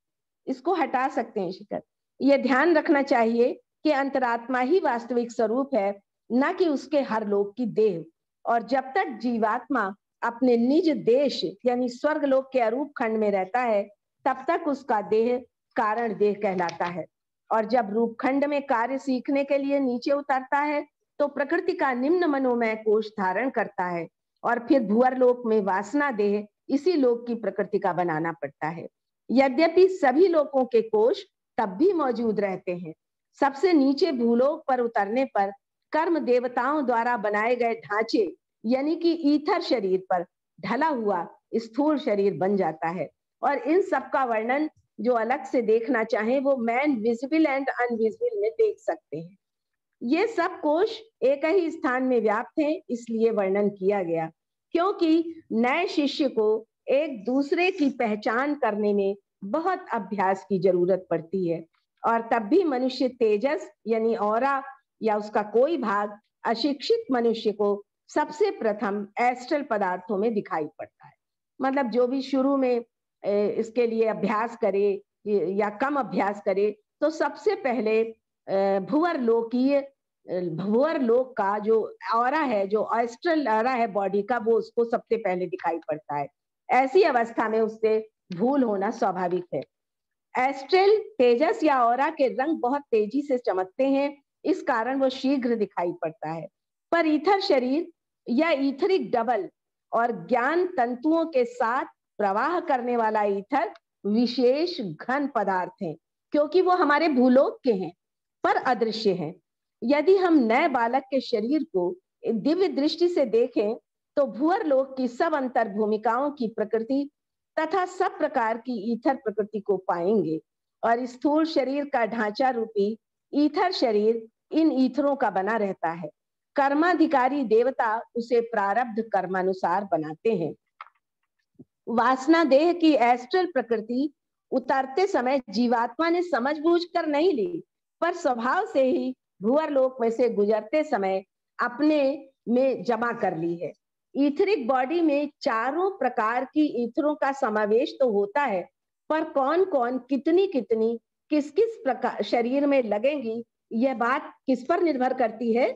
इसको हटा सकते हैं शिखर। ये ध्यान रखना चाहिए कि अंतरात्मा ही वास्तविक स्वरूप है, न कि उसके हर लोक की देह। और जब तक जीवात्मा अपने निज देश यानी स्वर्ग लोक के अरूप खंड में रहता है तब तक उसका देह कारण देह कहलाता है। और जब रूप खंड में कार्य सीखने के लिए नीचे उतरता है तो प्रकृति का निम्न मनोमय कोश धारण करता है, और फिर भूअर लोक में वासना देह इसी लोक की प्रकृति का बनाना पड़ता है। यद्यपि सभी लोकों के कोश तब भी मौजूद रहते हैं। सबसे नीचे भूलोक पर उतरने पर कर्म देवताओं द्वारा बनाए गए ढांचे यानी कि ईथर शरीर पर ढला हुआ स्थूल शरीर बन जाता है। और इन सब का वर्णन जो अलग से देखना चाहे वो मैन विजिबल एंड अनविजिबल में देख सकते हैं। ये सब कोश एक ही स्थान में व्याप्त हैं, इसलिए वर्णन किया गया, क्योंकि नए शिष्य को एक दूसरे की पहचान करने में बहुत अभ्यास की जरूरत पड़ती है। और तब भी मनुष्य तेजस यानी ऑरा या उसका कोई भाग अशिक्षित मनुष्य को सबसे प्रथम एस्ट्रल पदार्थों में दिखाई पड़ता है। मतलब जो भी शुरू में इसके लिए अभ्यास करे या कम अभ्यास करे तो सबसे पहले भूअर लोक का जो ऑरा है, जो एस्ट्रल ऑरा है बॉडी का, वो उसको सबसे पहले दिखाई पड़ता है। ऐसी अवस्था में उससे भूल होना स्वाभाविक है। एस्ट्रल तेजस या ऑरा के रंग बहुत तेजी से चमकते हैं, इस कारण वो शीघ्र दिखाई पड़ता है। पर ईथर शरीर या ईथरिक डबल और ज्ञान तंतुओं के साथ प्रवाह करने वाला ईथर विशेष घन पदार्थ है, क्योंकि वो हमारे भूलोक के हैं पर अदृश्य हैं। यदि हम नए बालक के शरीर को दिव्य दृष्टि से देखें तो भूअर लोक की सब अंतर भूमिकाओं की प्रकृति तथा सब प्रकार की ईथर प्रकृति को पाएंगे। और स्थूल शरीर का ढांचा रूपी ईथर शरीर इन ईथरों का बना रहता है। कर्माधिकारी देवता उसे प्रारब्ध कर्मानुसार बनाते हैं। वासना देह की एस्ट्रल प्रकृति उतरते समय जीवात्मा ने समझबूझकर नहीं ली, पर स्वभाव से ही भूअर लोक में से गुजरते समय अपने में जमा कर ली है। ईथरिक बॉडी में चारों प्रकार की ईथरों का समावेश तो होता है, पर कौन कौन कितनी कितनी किस किस प्रकार शरीर में लगेंगी, यह बात किस पर निर्भर करती है?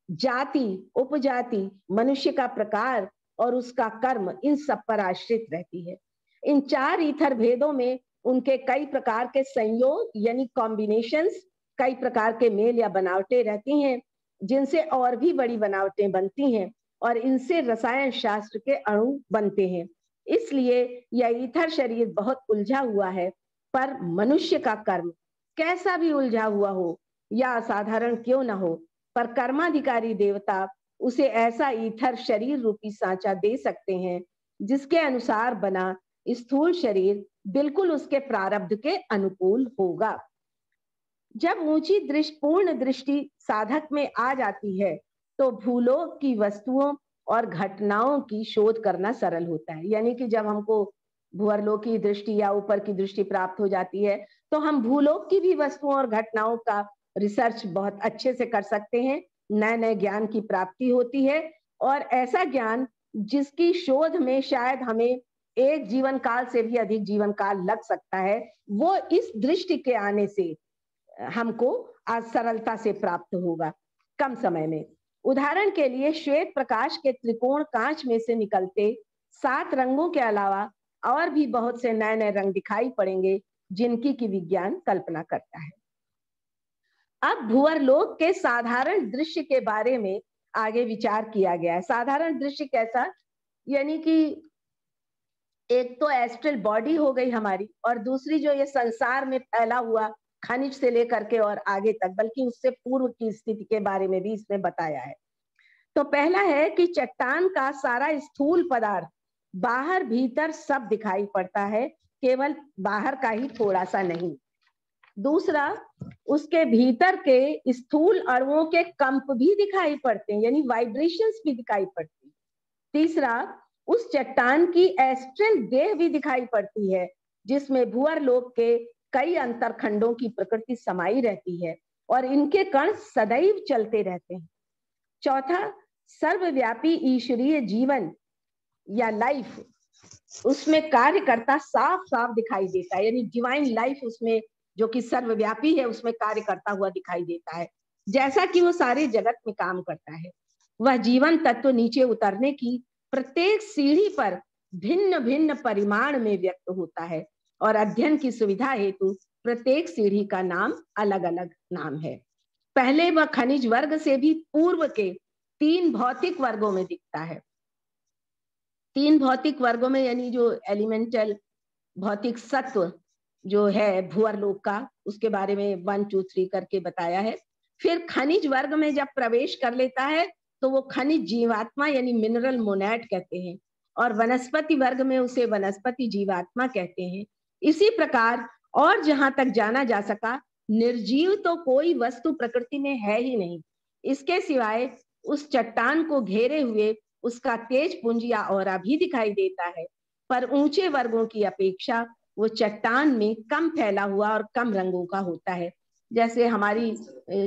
जाति, उपजाति, मनुष्य का प्रकार और उसका कर्म, इन सब पर आश्रित रहती है। इन चार ईथर भेदों में उनके कई प्रकार के संयोग यानी कॉम्बिनेशंस, कई प्रकार के मेल या बनावटें रहती हैं, जिनसे और भी बड़ी बनावटें बनती हैं और इनसे रसायन शास्त्र के अणु बनते हैं। इसलिए यह ईथर शरीर बहुत उलझा हुआ है, पर मनुष्य का कर्म कैसा भी उलझा हुआ हो या असाधारण क्यों न हो, पर कर्माधिकारी देवता उसे ऐसा ईथर शरीर रूपी सांचा दे सकते हैं जिसके अनुसार बना स्थूल शरीर बिल्कुल उसके प्रारब्ध के अनुकूल होगा। जब ऊंची पूर्ण दृष्टि साधक में आ जाती है तो भूलोक की वस्तुओं और घटनाओं की शोध करना सरल होता है। यानी कि जब हमको भूअरलोक की दृष्टि या ऊपर की दृष्टि प्राप्त हो जाती है तो हम भूलोक की भी वस्तुओं और घटनाओं का रिसर्च बहुत अच्छे से कर सकते हैं। नए नए ज्ञान की प्राप्ति होती है और ऐसा ज्ञान जिसकी शोध में शायद हमें एक जीवन काल से भी अधिक जीवन काल लग सकता है, वो इस दृष्टि के आने से हमको आज सरलता से प्राप्त होगा कम समय में। उदाहरण के लिए श्वेत प्रकाश के त्रिकोण कांच में से निकलते 7 रंगों के अलावा और भी बहुत से नए नए रंग दिखाई पड़ेंगे जिनकी की विज्ञान कल्पना करता है। अब भूअर लोक के साधारण दृश्य के बारे में आगे विचार किया गया है। साधारण दृश्य कैसा? यानी कि एक तो एस्ट्रल बॉडी हो गई हमारी, और दूसरी जो ये संसार में फैला हुआ खनिज से लेकर के और आगे तक, बल्कि उससे पूर्व की स्थिति के बारे में भी इसमें बताया है। तो पहला है कि चट्टान का सारा स्थूल पदार्थ बाहर भीतर सब दिखाई पड़ता है, केवल बाहर का ही थोड़ा सा नहीं। दूसरा, उसके भीतर के स्थूल अणुओं के कंप भी दिखाई पड़ते हैं, यानी वाइब्रेशंस भी दिखाई पड़ती हैं। तीसरा, उस चट्टान की एस्ट्रल देह भी दिखाई पड़ती है जिसमें भूअर लोक के कई अंतरखंडों की प्रकृति समाई रहती है और इनके कण सदैव चलते रहते हैं। चौथा, सर्वव्यापी ईश्वरीय जीवन या लाइफ उसमें कार्य करता साफ साफ दिखाई देता है, यानी डिवाइन लाइफ उसमें जो कि सर्वव्यापी है उसमें कार्य करता हुआ दिखाई देता है, जैसा कि वो सारे जगत में काम करता है। वह जीवन तत्व नीचे उतरने की प्रत्येक सीढ़ी पर भिन्न भिन्न परिमाण में व्यक्त होता है और अध्ययन की सुविधा हेतु प्रत्येक सीढ़ी का नाम अलग अलग नाम है। पहले वह खनिज वर्ग से भी पूर्व के 3 भौतिक वर्गों में दिखता है। 3 भौतिक वर्गों में, यानी जो एलिमेंटल भौतिक सत्व जो है भूअर लोक का, उसके बारे में 1 2 3 करके बताया है। फिर खनिज वर्ग में जब प्रवेश कर लेता है तो वो खनिज जीवात्मा यानी मिनरल मोनैड कहते हैं, और वनस्पति वर्ग में उसे वनस्पति जीवात्मा कहते हैं। इसी प्रकार और जहां तक जाना जा सका, निर्जीव तो कोई वस्तु प्रकृति में है ही नहीं, इसके सिवाय उस चट्टान को घेरे हुए उसका तेज पुंज या औरा भी दिखाई देता है, पर ऊंचे वर्गों की अपेक्षा वो चट्टान में कम फैला हुआ और कम रंगों का होता है। जैसे हमारी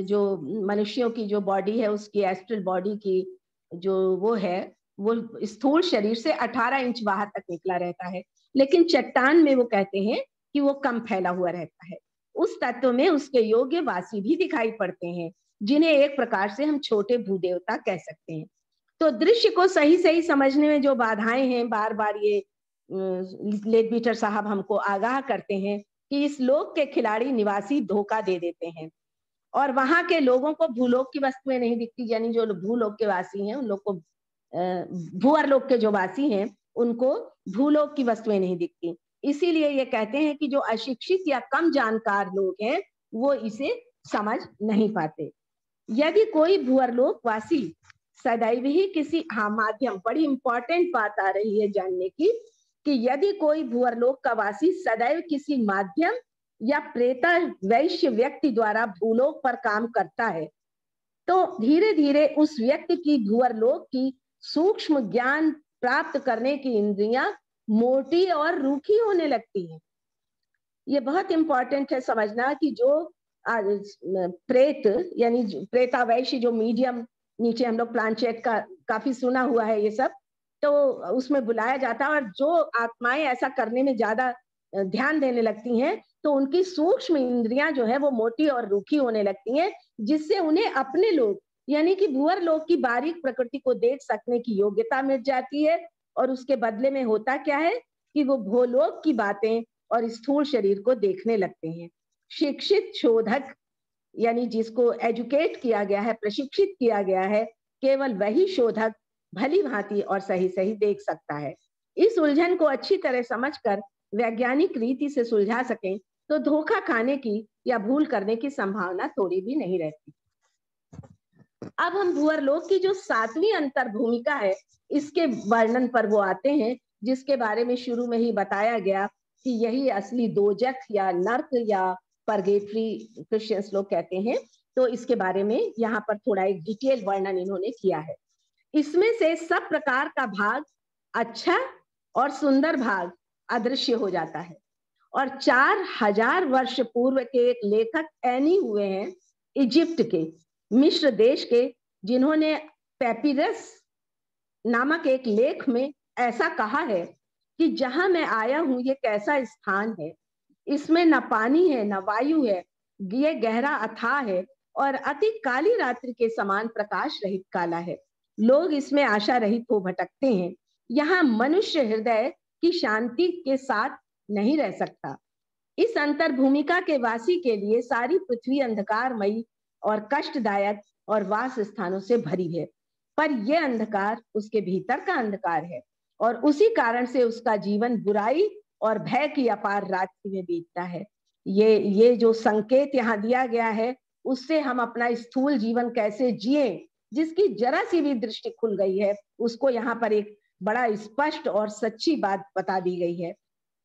जो मनुष्यों की जो बॉडी है उसकी एस्ट्रल बॉडी की जो वो है, वो स्थूल शरीर से 18 इंच बाहर तक निकला रहता है, लेकिन चट्टान में वो कहते हैं कि वो कम फैला हुआ रहता है। उस तत्व में उसके योग्य वासी भी दिखाई पड़ते हैं, जिन्हें एक प्रकार से हम छोटे भूदेवता कह सकते हैं। तो दृश्य को सही सही समझने में जो बाधाएं हैं, बार बार ये लेडबीटर साहब हमको आगाह करते हैं कि इस लोक के खिलाड़ी निवासी धोखा दे देते हैं और वहां के लोगों को भूलोक की वस्तुएं नहीं दिखती, यानी जो भूलोक के वासी हैं उन लोग को, भूअर लोक के जो वासी हैं उनको भूलोक की वस्तुएं नहीं दिखती। इसीलिए ये कहते हैं कि जो अशिक्षित या कम जानकार लोग हैं वो इसे समझ नहीं पाते। यदि कोई भूअर लोक वासी सदैव ही किसी माध्यम, बड़ी इंपॉर्टेंट बात आ रही है जानने की, कि यदि कोई भूअर लोक का वासी सदैव किसी माध्यम या प्रेता वैश्य व्यक्ति द्वारा भूलोक पर काम करता है, तो धीरे धीरे उस व्यक्ति की भूअरलोक की सूक्ष्म ज्ञान प्राप्त करने की इंद्रियां मोटी और रूखी होने लगती हैं। ये बहुत इंपॉर्टेंट है समझना कि जो प्रेत यानी प्रेतावैशी जो मीडियम, नीचे हम लोग प्लानचेट का काफी सुना हुआ है ये सब, तो उसमें बुलाया जाता है, और जो आत्माएं ऐसा करने में ज्यादा ध्यान देने लगती हैं तो उनकी सूक्ष्म इंद्रियां जो है वो मोटी और रूखी होने लगती हैं, जिससे उन्हें अपने लोक यानी कि भूअर लोक की बारीक प्रकृति को देख सकने की योग्यता मिल जाती है। और उसके बदले में होता क्या है कि वो भूलोक की बातें और स्थूल शरीर को देखने लगते हैं। शिक्षित शोधक यानी जिसको एजुकेट किया गया है, प्रशिक्षित किया गया है, केवल वही शोधक भली भांति और सही सही देख सकता है। इस उलझन को अच्छी तरह समझकर वैज्ञानिक रीति से सुलझा सकें तो धोखा खाने की या भूल करने की संभावना थोड़ी भी नहीं रहती। अब हम भूअरलोक की जो 7वीं अंतर भूमिका है इसके वर्णन पर वो आते हैं, जिसके बारे में शुरू में ही बताया गया कि यही असली दोजख या नर्क या परगेटरी क्रिश्चियंस लोग कहते हैं। तो इसके बारे में यहाँ पर थोड़ा एक डिटेल वर्णन इन्होंने किया है। इसमें से सब प्रकार का भाग अच्छा और सुंदर भाग अदृश्य हो जाता है। और 4000 वर्ष पूर्व के एक लेखक एनी हुए हैं इजिप्ट के, मिस्र देश के, जिन्होंने पैपिरस नामक एक लेख में ऐसा कहा है कि जहां मैं आया हूं ये कैसा स्थान है, इसमें न पानी है न वायु है, ये गहरा अथाह है और अति काली रात्रि के समान प्रकाश रहित काला है। लोग इसमें आशा रहित हो भटकते हैं। यहाँ मनुष्य हृदय की शांति के साथ नहीं रह सकता। इस अंतर भूमिका के वासी के लिए सारी पृथ्वी अंधकारमयी और कष्टदायक और वास स्थानों से भरी है, पर यह अंधकार उसके भीतर का अंधकार है और उसी कारण से उसका जीवन बुराई और भय की अपार रात्रि में बीतता है। ये जो संकेत यहाँ दिया गया है उससे हम अपना स्थूल जीवन कैसे जिए, जिसकी जरा सी भी दृष्टि खुल गई है, उसको यहाँ पर एक बड़ा स्पष्ट और सच्ची बात बता दी गई है।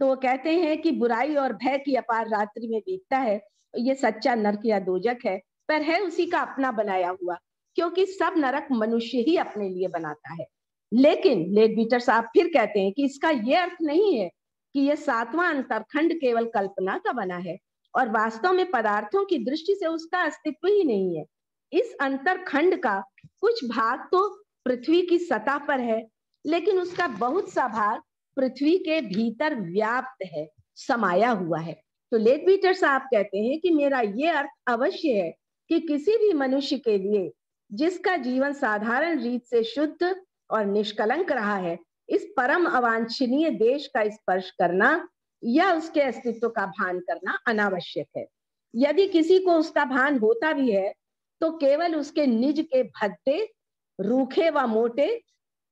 तो वो कहते हैं कि बुराई और भय की अपार रात्रि में बीतता है, ये सच्चा नरक या दोजख है, पर है उसी का अपना बनाया हुआ, क्योंकि सब नरक मनुष्य ही अपने लिए बनाता है। लेकिन लेडबीटर साहब फिर कहते हैं कि इसका यह अर्थ नहीं है कि यह 7वां अंतरखंड केवल कल्पना का बना है और वास्तव में पदार्थों की दृष्टि से उसका अस्तित्व ही नहीं है। इस अंतरखंड का कुछ भाग तो पृथ्वी की सतह पर है, लेकिन उसका बहुत सा भाग पृथ्वी के भीतर व्याप्त है, समाया हुआ है। तो लेडबीटर साहब कहते हैं कि मेरा यह अर्थ अवश्य है कि किसी भी मनुष्य के लिए जिसका जीवन साधारण रीत से शुद्ध और निष्कलंक रहा है, इस परम अवांछनीय देश का स्पर्श करना या उसके अस्तित्व का भान करना अनावश्यक है। यदि किसी को उसका भान होता भी है तो केवल उसके निज के भद्दे, रूखे व मोटे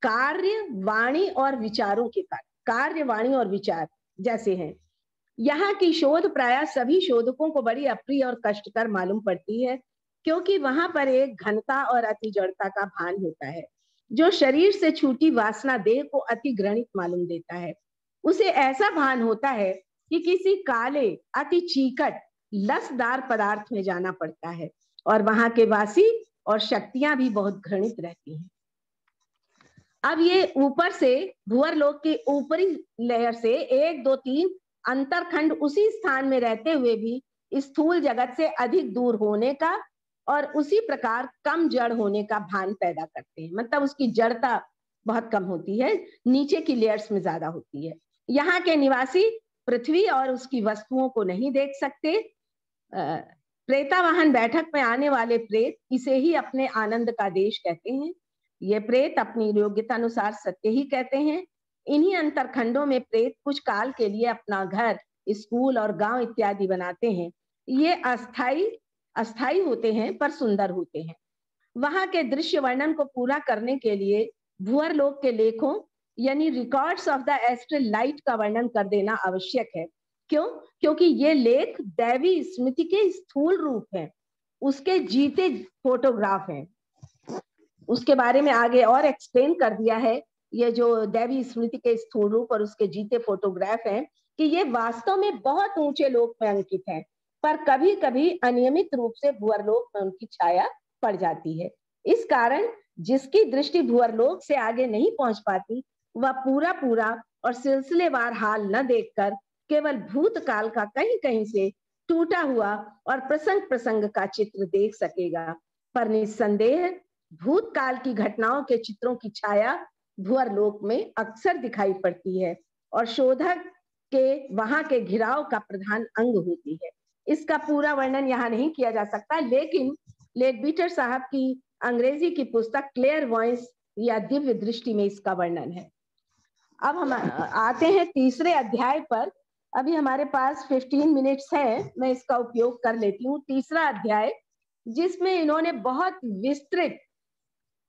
कार्य, वाणी और विचारों के कारण, कार्य, वाणी और विचार जैसे हैं। यहाँ की शोध प्राय सभी शोधकों को बड़ी अप्रिय और कष्टकर मालूम पड़ती है, क्योंकि वहां पर एक घनता और अति जड़ता का भान होता है जो शरीर से छूटी वासना देह को अति घृणित मालूम देता है। उसे ऐसा भान होता है कि किसी काले अति चीकट लसदार पदार्थ में जाना पड़ता है और वहां के वासी और शक्तियां भी बहुत घृणित रहती हैं। अब ये ऊपर से भूअरलोक की ऊपरी लेयर से 1, 2, 3 अंतरखंड उसी स्थान में रहते हुए भी स्थूल जगत से अधिक दूर होने का और उसी प्रकार कम जड़ होने का भान पैदा करते हैं। मतलब उसकी जड़ता बहुत कम होती है, नीचे की लेयर्स में ज्यादा होती है। यहाँ के निवासी पृथ्वी और उसकी वस्तुओं को नहीं देख सकते। प्रेतावाहन बैठक में आने वाले प्रेत इसे ही अपने आनंद का देश कहते हैं। ये प्रेत अपनी योग्यता अनुसार सत्य ही कहते हैं। इन्हीं अंतरखंडों में प्रेत कुछ काल के लिए अपना घर, स्कूल और गांव इत्यादि बनाते हैं। ये अस्थाई होते हैं पर सुंदर होते हैं। वहां के दृश्य वर्णन को पूरा करने के लिए भूअरलोक के लेखों यानी records of the astral light का वर्णन कर देना आवश्यक है। क्यों? क्योंकि ये लेख दैवी स्मृति के स्थूल रूप हैं, उसके जीते फोटोग्राफ हैं। उसके बारे में आगे और एक्सप्लेन कर दिया है, ये जो दैवी स्मृति के स्थूल रूप और उसके जीते फोटोग्राफ हैं, कि ये वास्तव में बहुत ऊंचे लोक में अंकित हैं, पर कभी कभी अनियमित रूप से भूअरलोक में उनकी छाया पड़ जाती है। इस कारण जिसकी दृष्टि भूअरलोक से आगे नहीं पहुंच पाती, वह पूरा पूरा और सिलसिलेवार हाल न देखकर केवल भूतकाल का कहीं कहीं से टूटा हुआ और प्रसंग प्रसंग का चित्र देख सकेगा। पर निस्संदेह भूतकाल की घटनाओं के चित्रों की छाया भूअरलोक में अक्सर दिखाई पड़ती है और शोधक के वहां के घिराव का प्रधान अंग होती है। इसका पूरा वर्णन यहाँ नहीं किया जा सकता, लेकिन लेडबीटर साहब की अंग्रेजी की पुस्तक क्लियर वॉइस या दिव्य दृष्टि में इसका वर्णन है। अब हम आते हैं तीसरे अध्याय पर। अभी हमारे पास 15 मिनट्स है, मैं इसका उपयोग कर लेती हूँ। तीसरा अध्याय, जिसमें इन्होंने बहुत विस्तृत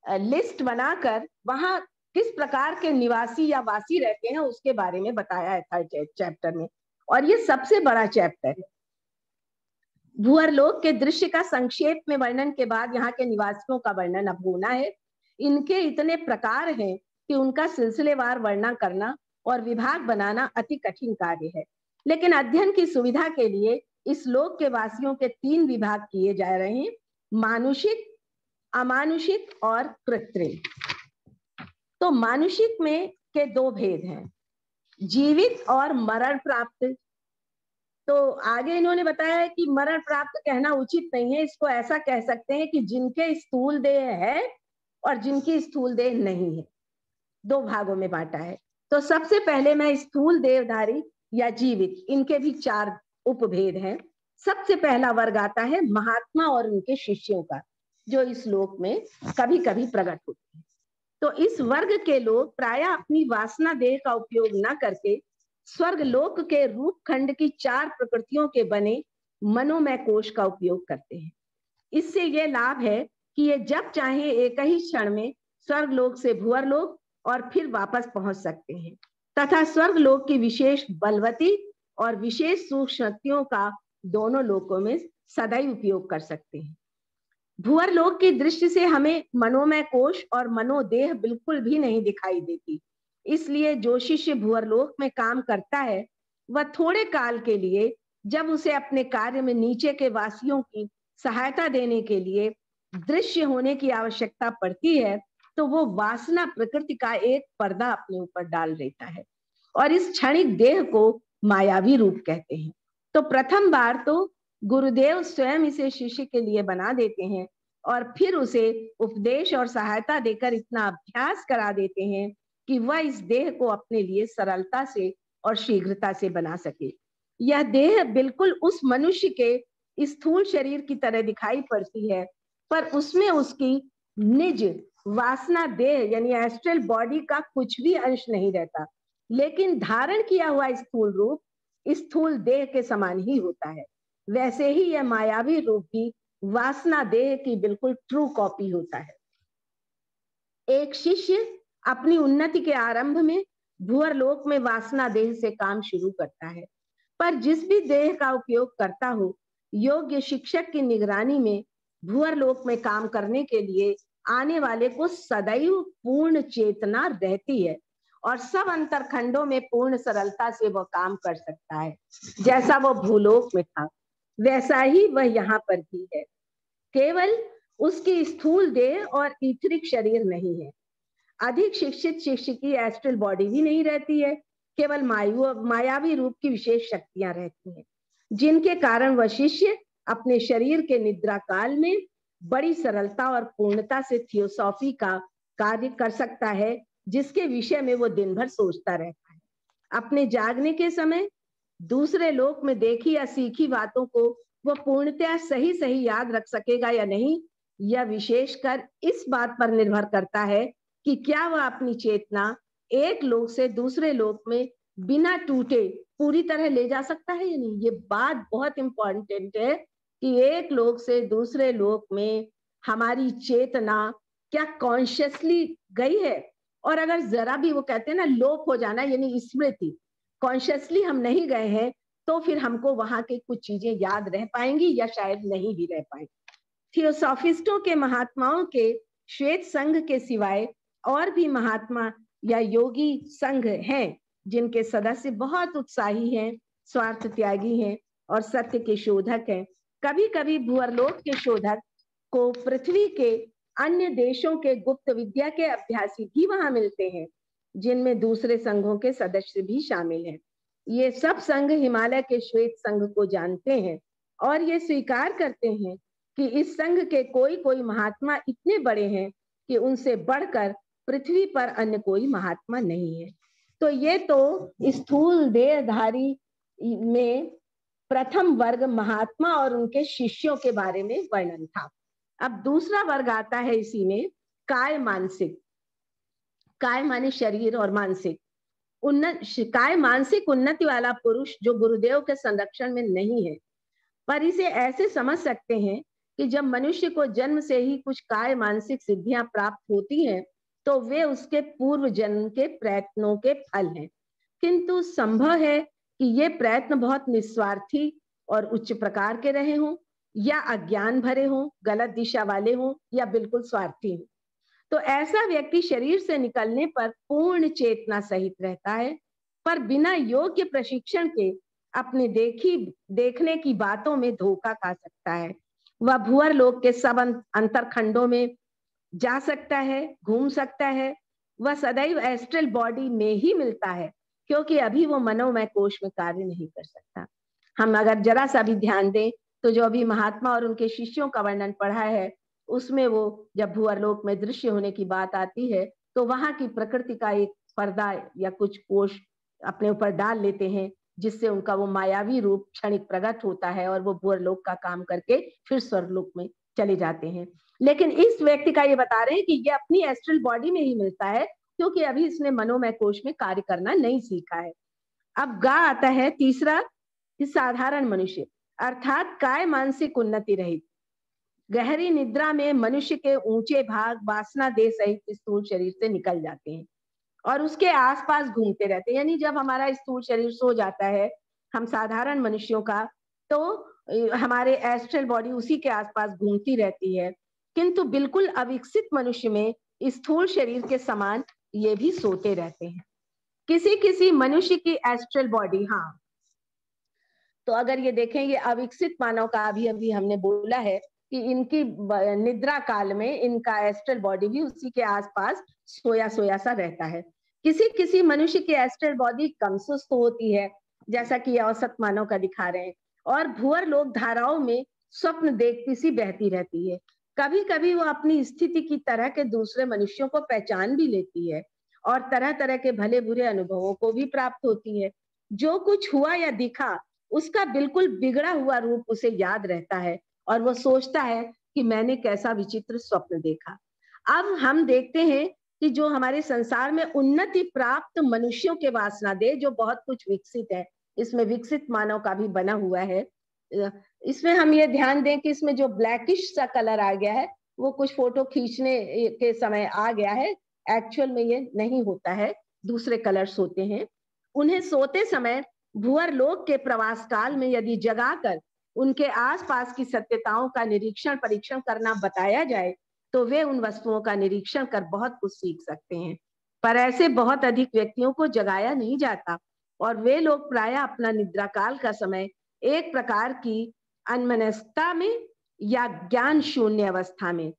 लिस्ट बनाकर वहां किस प्रकार के निवासी या वासी रहते हैं उसके बारे में बताया है थर्ड चैप्टर में, और ये सबसे बड़ा चैप्टर है। भूअरलोक के दृश्य का संक्षेप में वर्णन के बाद यहाँ के निवासियों का वर्णन अब होना है। इनके इतने प्रकार हैं कि उनका सिलसिलेवार वर्णन करना और विभाग बनाना अति कठिन कार्य है, लेकिन अध्ययन की सुविधा के लिए इस लोक के वासियों के 3 विभाग किए जा रहे हैं: मानुषिक, अमानुषिक और कृत्रिम। तो मानुषिक में के 2 भेद हैं, जीवित और मरण प्राप्त। तो आगे इन्होंने बताया है कि मरण प्राप्त कहना उचित नहीं है, इसको ऐसा कह सकते हैं कि जिनके स्थूल देह है और जिनकी स्थूल देह नहीं है। 2 भागों में बांटा है। तो सबसे पहले मैं स्थूल देहधारी या जीवित, इनके भी 4 उपभेद हैं। सबसे पहला वर्ग आता है महात्मा और उनके शिष्यों का, जो इस लोक में कभी कभी प्रकट होते हैं। तो इस वर्ग के लोग प्रायः अपनी वासना देह का उपयोग न करके स्वर्ग लोक के रूप खंड की 4 प्रकृतियों के बने मनोमय कोश का उपयोग करते हैं। इससे यह लाभ है कि ये जब चाहे एक ही क्षण में स्वर्ग लोक से भूअर लोक और फिर वापस पहुंच सकते हैं, तथा स्वर्ग लोक की विशेष बलवती और विशेष सूक्ष्म शक्तियों का दोनों लोकों में सदैव उपयोग कर सकते हैं। भूअर लोक की दृष्टि से हमें मनोमय कोश और मनोदेह बिल्कुल भी नहीं दिखाई देती, इसलिए जो शिष्य भूअर लोक में काम करता है वह थोड़े काल के लिए, जब उसे अपने कार्य में नीचे के वासियों की सहायता देने के लिए दृश्य होने की आवश्यकता पड़ती है, तो वो वासना प्रकृति का एक पर्दा अपने ऊपर डाल देता है और इस क्षणिक देह को मायावी रूप कहते हैं। तो प्रथम बार तो गुरुदेव स्वयं इसे शिष्य के लिए बना देते हैं और फिर उसे उपदेश और सहायता देकर इतना अभ्यास करा देते हैं कि वह इस देह को अपने लिए सरलता से और शीघ्रता से बना सके। यह देह बिल्कुल उस मनुष्य के स्थूल शरीर की तरह दिखाई पड़ती है, पर उसमें उसकी निज वासना देह यानी एस्ट्रल बॉडी का कुछ भी अंश नहीं रहता, लेकिन धारण किया हुआ स्थूल रूप स्थूल देह के समान ही होता है। वैसे ही यह मायावी रूप भी वासना देह की बिल्कुल ट्रू कॉपी होता है। एक शिष्य अपनी उन्नति के आरंभ में भूअर लोक में वासना देह से काम शुरू करता है, पर जिस भी देह का उपयोग करता हो, योग्य शिक्षक की निगरानी में भूअर लोक में काम करने के लिए आने वाले को सदैव पूर्ण चेतना रहती है और सब अंतरखंडों में पूर्ण सरलता से वह काम कर सकता है। जैसा वह भूलोक में था वैसा ही वह यहाँ पर भी है, केवल उसकी स्थूल देह और ईथरिक शरीर नहीं है। अधिक शिक्षित शिष्य की एस्ट्रल बॉडी भी नहीं रहती है, केवल मायावी रूप की विशेष शक्तियां रहती हैं, जिनके कारण वह शिष्य अपने शरीर के निद्रा काल में बड़ी सरलता और पूर्णता से थियोसॉफी का कार्य कर सकता है, जिसके विषय में वो दिन भर सोचता रहता है। अपने जागने के समय दूसरे लोक में देखी या सीखी बातों को वो पूर्णतः सही सही याद रख सकेगा या नहीं, यह विशेषकर इस बात पर निर्भर करता है कि क्या वह अपनी चेतना एक लोक से दूसरे लोक में बिना टूटे पूरी तरह ले जा सकता है या नहीं। ये बात बहुत इंपॉर्टेंट है कि एक लोक से दूसरे लोक में हमारी चेतना क्या कॉन्शियसली गई है, और अगर जरा भी वो कहते हैं ना लोप हो जाना यानी स्मृति, कॉन्शियसली हम नहीं गए हैं, तो फिर हमको वहां के कुछ चीजें याद रह पाएंगी या शायद नहीं भी रह पाएंगी। थियोसॉफिस्टों के महात्माओं के श्वेत संघ के सिवाय और भी महात्मा या योगी संघ हैं, जिनके सदस्य बहुत उत्साही हैं, स्वार्थ त्यागी हैं और सत्य के शोधक हैं। कभी कभी भूअरलोक के शोधक को पृथ्वी के अन्य देशों के गुप्त विद्या के अभ्यासी भी वहां मिलते हैं, जिनमें दूसरे संघों के सदस्य भी शामिल हैं। ये सब संघ हिमालय के श्वेत संघ को जानते हैं और ये स्वीकार करते हैं कि इस संघ के कोई कोई महात्मा इतने बड़े हैं कि उनसे बढ़कर पृथ्वी पर अन्य कोई महात्मा नहीं है। तो ये तो स्थूल देहधारी में प्रथम वर्ग महात्मा और उनके शिष्यों के बारे में वर्णन था। अब दूसरा वर्ग आता है इसी में, काय मानसिक। काय माने शरीर और मानसिक। काय मानसिक उन्नति वाला पुरुष जो गुरुदेव के संरक्षण में नहीं है, पर इसे ऐसे समझ सकते हैं कि जब मनुष्य को जन्म से ही कुछ काय मानसिक सिद्धियां प्राप्त होती हैं तो वे उसके पूर्व जन्म के प्रयत्नों के फल हैं, किंतु संभव है कि ये प्रयत्न बहुत निस्वार्थी और उच्च प्रकार के रहे हों, या अज्ञान भरे हों, गलत दिशा वाले हों, या बिल्कुल स्वार्थी हों। तो ऐसा व्यक्ति शरीर से निकलने पर पूर्ण चेतना सहित रहता है, पर बिना योग्य प्रशिक्षण के अपने देखने की बातों में धोखा खा सकता है। वह भूअर लोक के सब अंतरखंडों में जा सकता है, घूम सकता है। वह सदैव एस्ट्रल बॉडी में ही मिलता है, क्योंकि अभी वो मनोमय कोश में कार्य नहीं कर सकता। हम अगर जरा सा भी ध्यान दें तो जो अभी महात्मा और उनके शिष्यों का वर्णन पढ़ा है, उसमें वो जब भूअर लोक में दृश्य होने की बात आती है तो वहां की प्रकृति का एक पर्दा या कुछ कोश अपने ऊपर डाल लेते हैं, जिससे उनका वो मायावी रूप क्षणिक प्रकट होता है और वो भूअर लोक का काम करके फिर स्वर्गलोक में चले जाते हैं। लेकिन इस व्यक्ति का ये बता रहे हैं कि ये अपनी एस्ट्रल बॉडी में ही मिलता है, क्योंकि अभी इसने मनोमय कोश में कार्य करना नहीं सीखा है। अब गा आता है तीसरा, कि साधारण मनुष्य अर्थात काय मानसिक उन्नति रहित। गहरी निद्रा में मनुष्य के ऊंचे भाग वासना देह सहित स्थूल शरीर से निकल जाते हैं और उसके आसपास घूमते रहते हैं। यानी जब हमारा स्थूल शरीर सो जाता है, हम साधारण मनुष्यों का, तो हमारे एस्ट्रल बॉडी उसी के आसपास घूमती रहती है, किंतु बिल्कुल अविकसित मनुष्य में स्थूल शरीर के समान ये भी सोते रहते हैं। किसी किसी मनुष्य की एस्ट्रल बॉडी, हाँ, तो अगर ये देखें, ये अविकसित मानव का अभी अभी हमने बोला है कि इनकी निद्रा काल में इनका एस्ट्रल बॉडी भी उसी के आसपास सोया सोया सा रहता है। किसी किसी मनुष्य की एस्ट्रल बॉडी कम सुस्त होती है, जैसा कि औसत मानव का दिखा रहे हैं, और भूअर लोक धाराओं में स्वप्न देखती सी बहती रहती है। कभी कभी वो अपनी स्थिति की तरह के दूसरे मनुष्यों को पहचान भी लेती है और तरह तरह के भले बुरे अनुभवों को भी प्राप्त होती है। जो कुछ हुआ या दिखा उसका बिल्कुल बिगड़ा हुआ रूप उसे याद रहता है और वो सोचता है कि मैंने कैसा विचित्र स्वप्न देखा। अब हम देखते हैं कि जो हमारे संसार में उन्नति प्राप्त मनुष्यों के वासना दे, जो बहुत कुछ विकसित है, इसमें विकसित मानव का भी बना हुआ है। इसमें हम ये ध्यान दें कि इसमें जो ब्लैकिश सा कलर आ गया है वो कुछ फोटो खींचने के समय आ गया है, एक्चुअल में ये नहीं होता है, दूसरे कलर्स होते हैं। उन्हें सोते समय भूअर लोक के प्रवास काल में यदि जगाकर उनके आसपास की सत्यताओं का निरीक्षण परीक्षण करना बताया जाए तो वे उन वस्तुओं का निरीक्षण कर बहुत कुछ सीख सकते हैं। पर ऐसे बहुत अधिक व्यक्तियों को जगाया नहीं जाता और वे लोग प्रायः अपना निद्रा काल का समय एक प्रकार की अन्मनस्कता में या ज्ञान शून्य अवस्था में,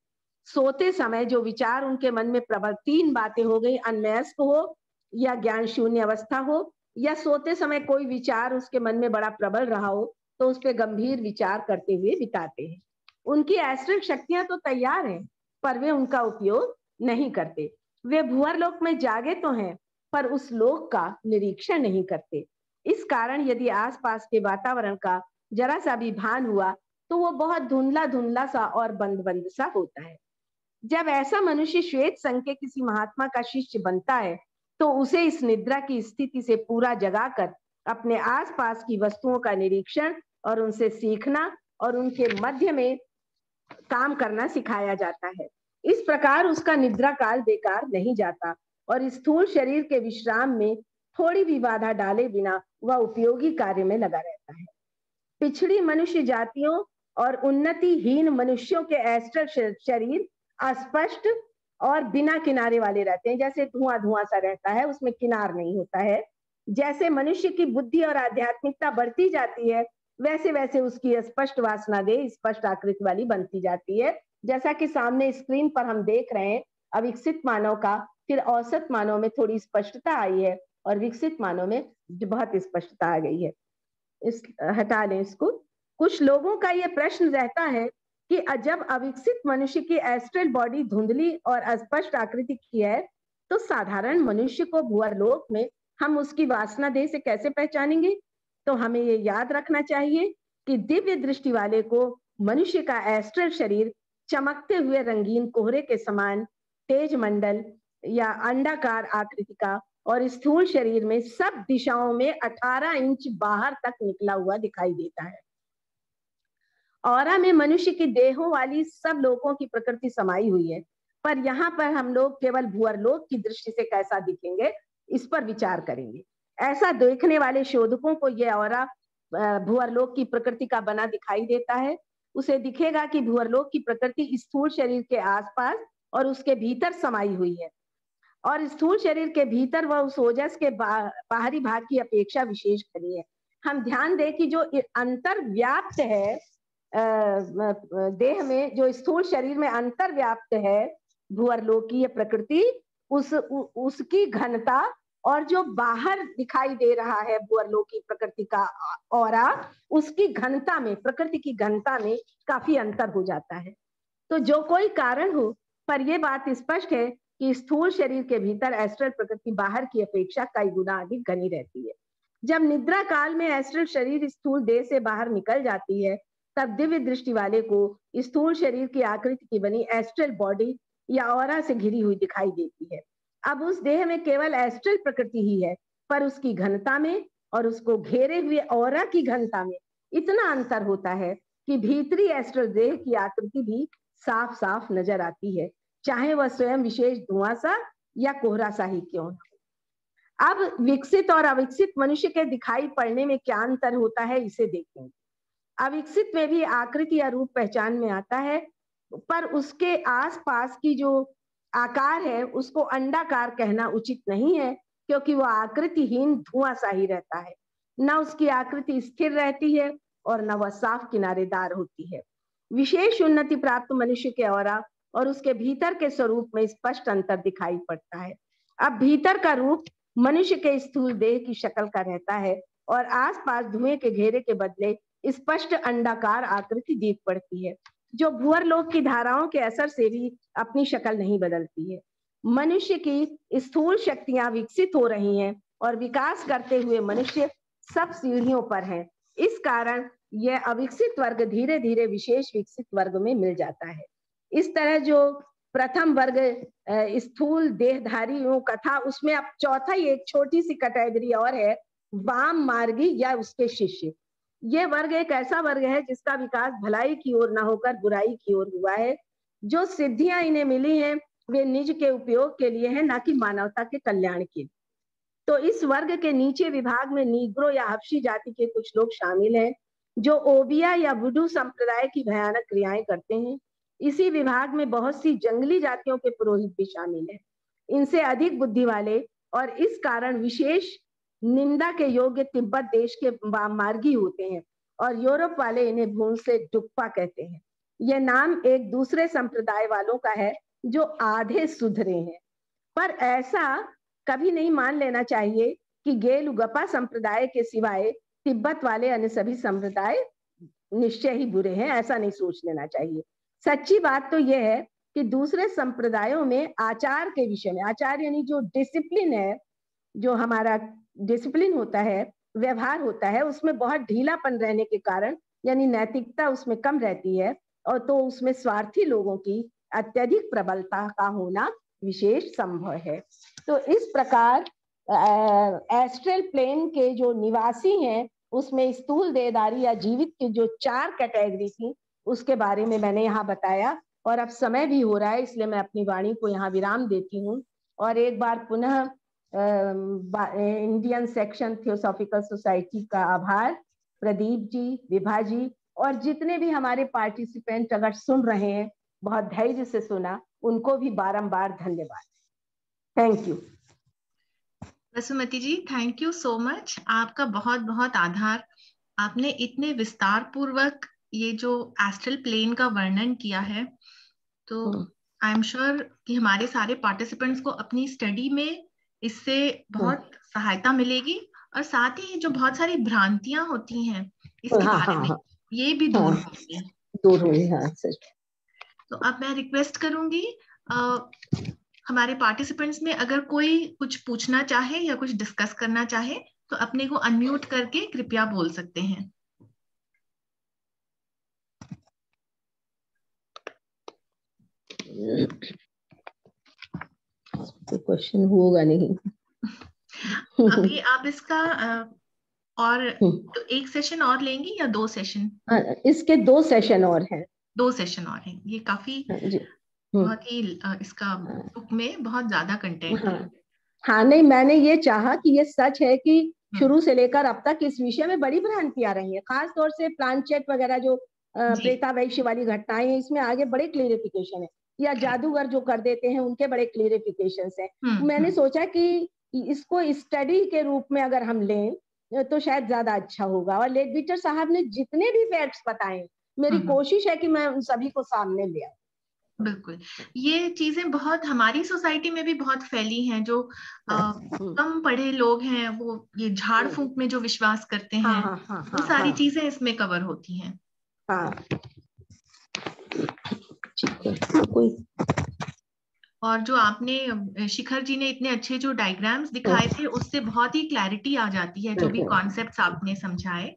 सोते समय जो विचार उनके मन में प्रबल, तीन बातें हो गई, अन्मयस्क हो या ज्ञान शून्य अवस्था हो, या सोते समय कोई विचार उसके मन में बड़ा प्रबल रहा हो तो उस पर गंभीर विचार करते हुए बिताते हैं। उनकी एस्ट्रल शक्तियां तो तैयार हैं, पर वे उनका उपयोग नहीं करते। वे भूअर लोक में जागे तो हैं, पर उस लोक का निरीक्षण नहीं करते। इस कारण यदि आसपास के वातावरण का जरा सा भी भान हुआ तो वो बहुत धुंधला धुंधला सा और बंद बंद सा होता है। जब ऐसा मनुष्य श्वेत संघ के किसी महात्मा का शिष्य बनता है तो उसे इस निद्रा की स्थिति से पूरा जगाकर अपने आसपास की वस्तुओं का निरीक्षण और उनसे सीखना और उनके मध्य में काम करना सिखाया जाता है। इस प्रकार उसका निद्रा काल बेकार नहीं जाता और स्थूल शरीर के विश्राम में थोड़ी भी बाधा डाले बिना वह उपयोगी कार्य में लगा रहता है। पिछड़ी मनुष्य जातियों और उन्नतिहीन मनुष्यों के एस्ट्रल शरीर अस्पष्ट और बिना किनारे वाले रहते हैं, जैसे धुआं धुआं सा रहता है, उसमें किनार नहीं होता है। जैसे मनुष्य की बुद्धि और आध्यात्मिकता बढ़ती जाती है वैसे वैसे उसकी स्पष्ट वासना दे स्पष्ट आकृति वाली बनती जाती है, जैसा कि सामने स्क्रीन पर हम देख रहे हैं, अविकसित मानव का फिर औसत मानव में थोड़ी स्पष्टता आई है और विकसित मानव में बहुत स्पष्टता आ गई है। हटा लें इसको। कुछ लोगों का यह प्रश्न रहता है कि जब अविकसित मनुष्य की एस्ट्रल बॉडी धुंधली और अस्पष्ट आकृति की है, तो साधारण मनुष्य को भूअरलोक में हम उसकी वासना देह से कैसे पहचानेंगे? तो हमें ये याद रखना चाहिए कि दिव्य दृष्टि वाले को मनुष्य का एस्ट्रल शरीर चमकते हुए रंगीन कोहरे के समान तेज मंडल या अंडाकार आकृति का और स्थूल शरीर में सब दिशाओं में 18 इंच बाहर तक निकला हुआ दिखाई देता है। औरा में मनुष्य की देहों वाली सब लोगों की प्रकृति समाई हुई है, पर यहाँ पर हम लोग केवल भूअरलोक की दृष्टि से कैसा दिखेंगे इस पर विचार करेंगे। ऐसा देखने वाले शोधकों को यह औरा भूअरलोक की प्रकृति का बना दिखाई देता है। उसे दिखेगा कि भूअरलोक की प्रकृति स्थूल शरीर के आसपास और उसके भीतर समाई हुई है, और स्थूल शरीर के भीतर वह उस ओजस के बाहरी भाग की अपेक्षा विशेष खड़ी है। हम ध्यान दें कि जो अंतर्व्याप्त है देह में, जो स्थूल शरीर में अंतर्व्याप्त है भूअरलोकीय प्रकृति, उसकी घनता और जो बाहर दिखाई दे रहा है भूअरलोकी प्रकृति का औरा, उसकी घनता में, प्रकृति की घनता में काफी अंतर हो जाता है। तो जो कोई कारण हो, पर यह बात स्पष्ट है कि स्थूल शरीर के भीतर एस्ट्रल प्रकृति बाहर की अपेक्षा कई गुना अधिक घनी रहती है। जब निद्रा काल में एस्ट्रल शरीर स्थूल देह से बाहर निकल जाती है, तब दिव्य दृष्टि वाले को स्थूल शरीर की आकृति की बनी एस्ट्रल बॉडी या ऑरा से घिरी हुई दिखाई देती है। अब उस देह में केवल एस्ट्रल प्रकृति ही है, पर उसकी घनता में और उसको घेरे हुए ऑरा की घनता में इतना अंतर होता है कि भीतरी एस्ट्रल देह की आकृति भी साफ साफ नजर आती है, चाहे वह स्वयं विशेष धुआं सा या कोहरा सा ही क्यों न। अब विकसित और अविकसित मनुष्य के दिखाई पड़ने में क्या अंतर होता है इसे देखेंगे। अविकसित में भी आकृति या रूप पहचान में आता है, पर उसके आसपास की जो आकार है उसको अंडाकार कहना उचित नहीं है, क्योंकि वह आकृतिहीन धुआं सा ही रहता है। न उसकी आकृति स्थिर रहती है और न वह साफ किनारेदार होती है। विशेष उन्नति प्राप्त मनुष्य के औरा और उसके भीतर के स्वरूप में स्पष्ट अंतर दिखाई पड़ता है। अब भीतर का रूप मनुष्य के स्थूल देह की शक्ल का रहता है और आसपास धुएं के घेरे के बदले स्पष्ट अंडाकार आकृति दिख पड़ती है, जो भूअरलोक की धाराओं के असर से भी अपनी शक्ल नहीं बदलती है। मनुष्य की स्थूल शक्तियां विकसित हो रही हैं और विकास करते हुए मनुष्य सब सीढ़ियों पर है। इस कारण यह अविकसित वर्ग धीरे धीरे विशेष विकसित वर्ग में मिल जाता है। इस तरह जो प्रथम वर्ग स्थूल देहधारियों का था, उसमें अब चौथा ही एक छोटी सी कैटेगरी और है, वाम मार्गी या उसके शिष्य। ये वर्ग एक ऐसा वर्ग है जिसका विकास भलाई की ओर न होकर बुराई की ओर हुआ है। जो सिद्धियां इन्हें मिली हैं वे निज के उपयोग के लिए हैं, न कि मानवता के कल्याण के लिए। तो इस वर्ग के नीचे विभाग में नीग्रो या हबशी जाति के कुछ लोग शामिल हैं, जो ओबिया या वुडू संप्रदाय की भयानक क्रियाएं करते हैं। इसी विभाग में बहुत सी जंगली जातियों के पुरोहित भी शामिल हैं। इनसे अधिक बुद्धि वाले और इस कारण विशेष निंदा के योग्य तिब्बत देश के मार्गी होते हैं, और यूरोप वाले इन्हें भूल से डुक्पा कहते हैं। यह नाम एक दूसरे संप्रदाय वालों का है जो आधे सुधरे हैं। पर ऐसा कभी नहीं मान लेना चाहिए कि गेलुगपा संप्रदाय के सिवाय तिब्बत वाले अन्य सभी संप्रदाय निश्चय ही बुरे हैं, ऐसा नहीं सोच लेना चाहिए। सच्ची बात तो यह है कि दूसरे संप्रदायों में आचार के विषय में, आचार यानी जो डिसिप्लिन है, जो हमारा डिसिप्लिन होता है, व्यवहार होता है, उसमें बहुत ढीलापन रहने के कारण, यानी नैतिकता उसमें कम रहती है, और तो उसमें स्वार्थी लोगों की अत्यधिक प्रबलता का होना विशेष संभव है। तो इस प्रकार एस्ट्रल प्लेन के जो निवासी हैं उसमें स्थूल देहधारी या जीवित की जो 4 कैटेगरी थी उसके बारे में मैंने यहाँ बताया। और अब समय भी हो रहा है, इसलिए मैं अपनी वाणी को यहाँ विराम देती हूँ। और एक बार पुनः इंडियन सेक्शन थियोसॉफिकल सोसाइटी का आभार, प्रदीप जी, विभा जी और जितने भी हमारे पार्टिसिपेंट अगर सुन रहे हैं, बहुत धैर्य से सुना, उनको भी बारंबार धन्यवाद। Thank you. Vasumati ji, thank you so much. आपका बहुत बहुत आभार। आपने इतने विस्तार पूर्वक ये जो एस्ट्रल प्लेन का वर्णन किया है, तो आई एम श्योर कि हमारे सारे पार्टिसिपेंट्स को अपनी स्टडी में इससे बहुत सहायता मिलेगी, और साथ ही जो बहुत सारी भ्रांतियां होती हैं इसके बारे में, ये भी दूर होंगी। तो अब मैं रिक्वेस्ट करूंगी हमारे पार्टिसिपेंट्स में अगर कोई कुछ पूछना चाहे या कुछ डिस्कस करना चाहे तो अपने को अनम्यूट करके कृपया बोल सकते हैं। तो क्वेश्चन होगा नहीं। अभी आप इसका और तो एक सेशन और लेंगी या 2 सेशन? इसके 2 सेशन और हैं। 2 सेशन और हैं। ये काफी बहुत ही इसका बुक में बहुत ज्यादा कंटेंट है। हाँ नहीं, मैंने ये चाहा कि ये सच है कि शुरू से लेकर अब तक इस विषय में बड़ी भ्रांतियां रही हैं, खास तौर से प्लानचेट वगैरह जो प्रेतावैश्य वाली घटनाएं हैं, इसमें आगे बड़े क्लियरिफिकेशन है, या जादूगर जो कर देते हैं उनके बड़े क्लियरिफिकेशन है। मैंने सोचा कि इसको स्टडी के रूप में अगर हम लें तो शायद ज्यादा अच्छा होगा। और लेडबीटर साहब ने जितने भी फैक्ट्स बताए, मेरी कोशिश है कि मैं उन सभी को सामने ले आऊं। बिल्कुल, ये चीजें बहुत हमारी सोसाइटी में भी बहुत फैली हैं। जो कम पढ़े लोग हैं वो ये झाड़ फूंक में जो विश्वास करते हैं, वो सारी चीजें इसमें कवर होती हैं। और जो आपने शिखर जी ने इतने अच्छे जो डायग्राम्स दिखाए थे, उससे बहुत ही क्लैरिटी आ जाती है जो भी कॉन्सेप्ट्स आपने समझाए।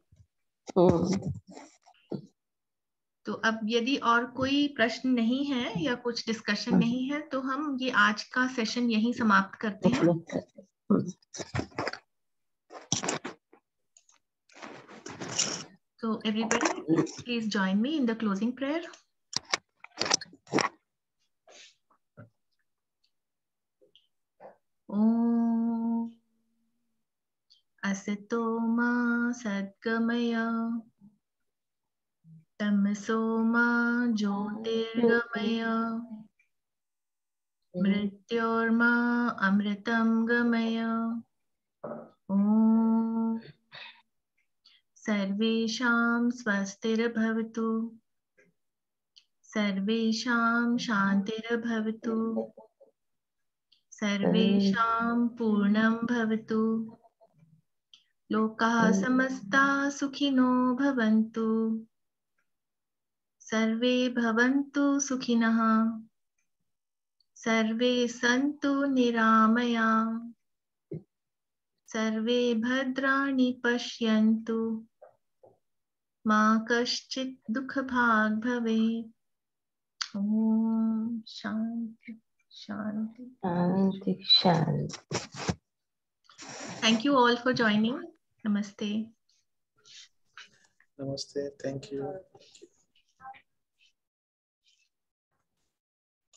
तो अब यदि और कोई प्रश्न नहीं है या कुछ डिस्कशन नहीं है तो हम ये आज का सेशन यहीं समाप्त करते हैं। So everybody, please join me in the closing prayer. Om Asato Ma Sadgamaya Tamaso Ma Jyotirgamaya Mrityorma Amritam Gamaya. Om Sarvesham Swastirabhavatu Sarvesham Shantirabhavatu सर्वेषां पूर्णं भवतु लोकाः समस्ताः सुखिनो भवन्तु सर्वे भवन्तु सुखिनः सर्वे सन्तु निरामयाः सर्वे भद्राणि पश्यन्तु मा कश्चित् दुःखभाग् भवेत्। ॐ शान्ति शान्ति शान्ति शान्ति। Thank you all for joining. Namaste. Namaste. Thank you.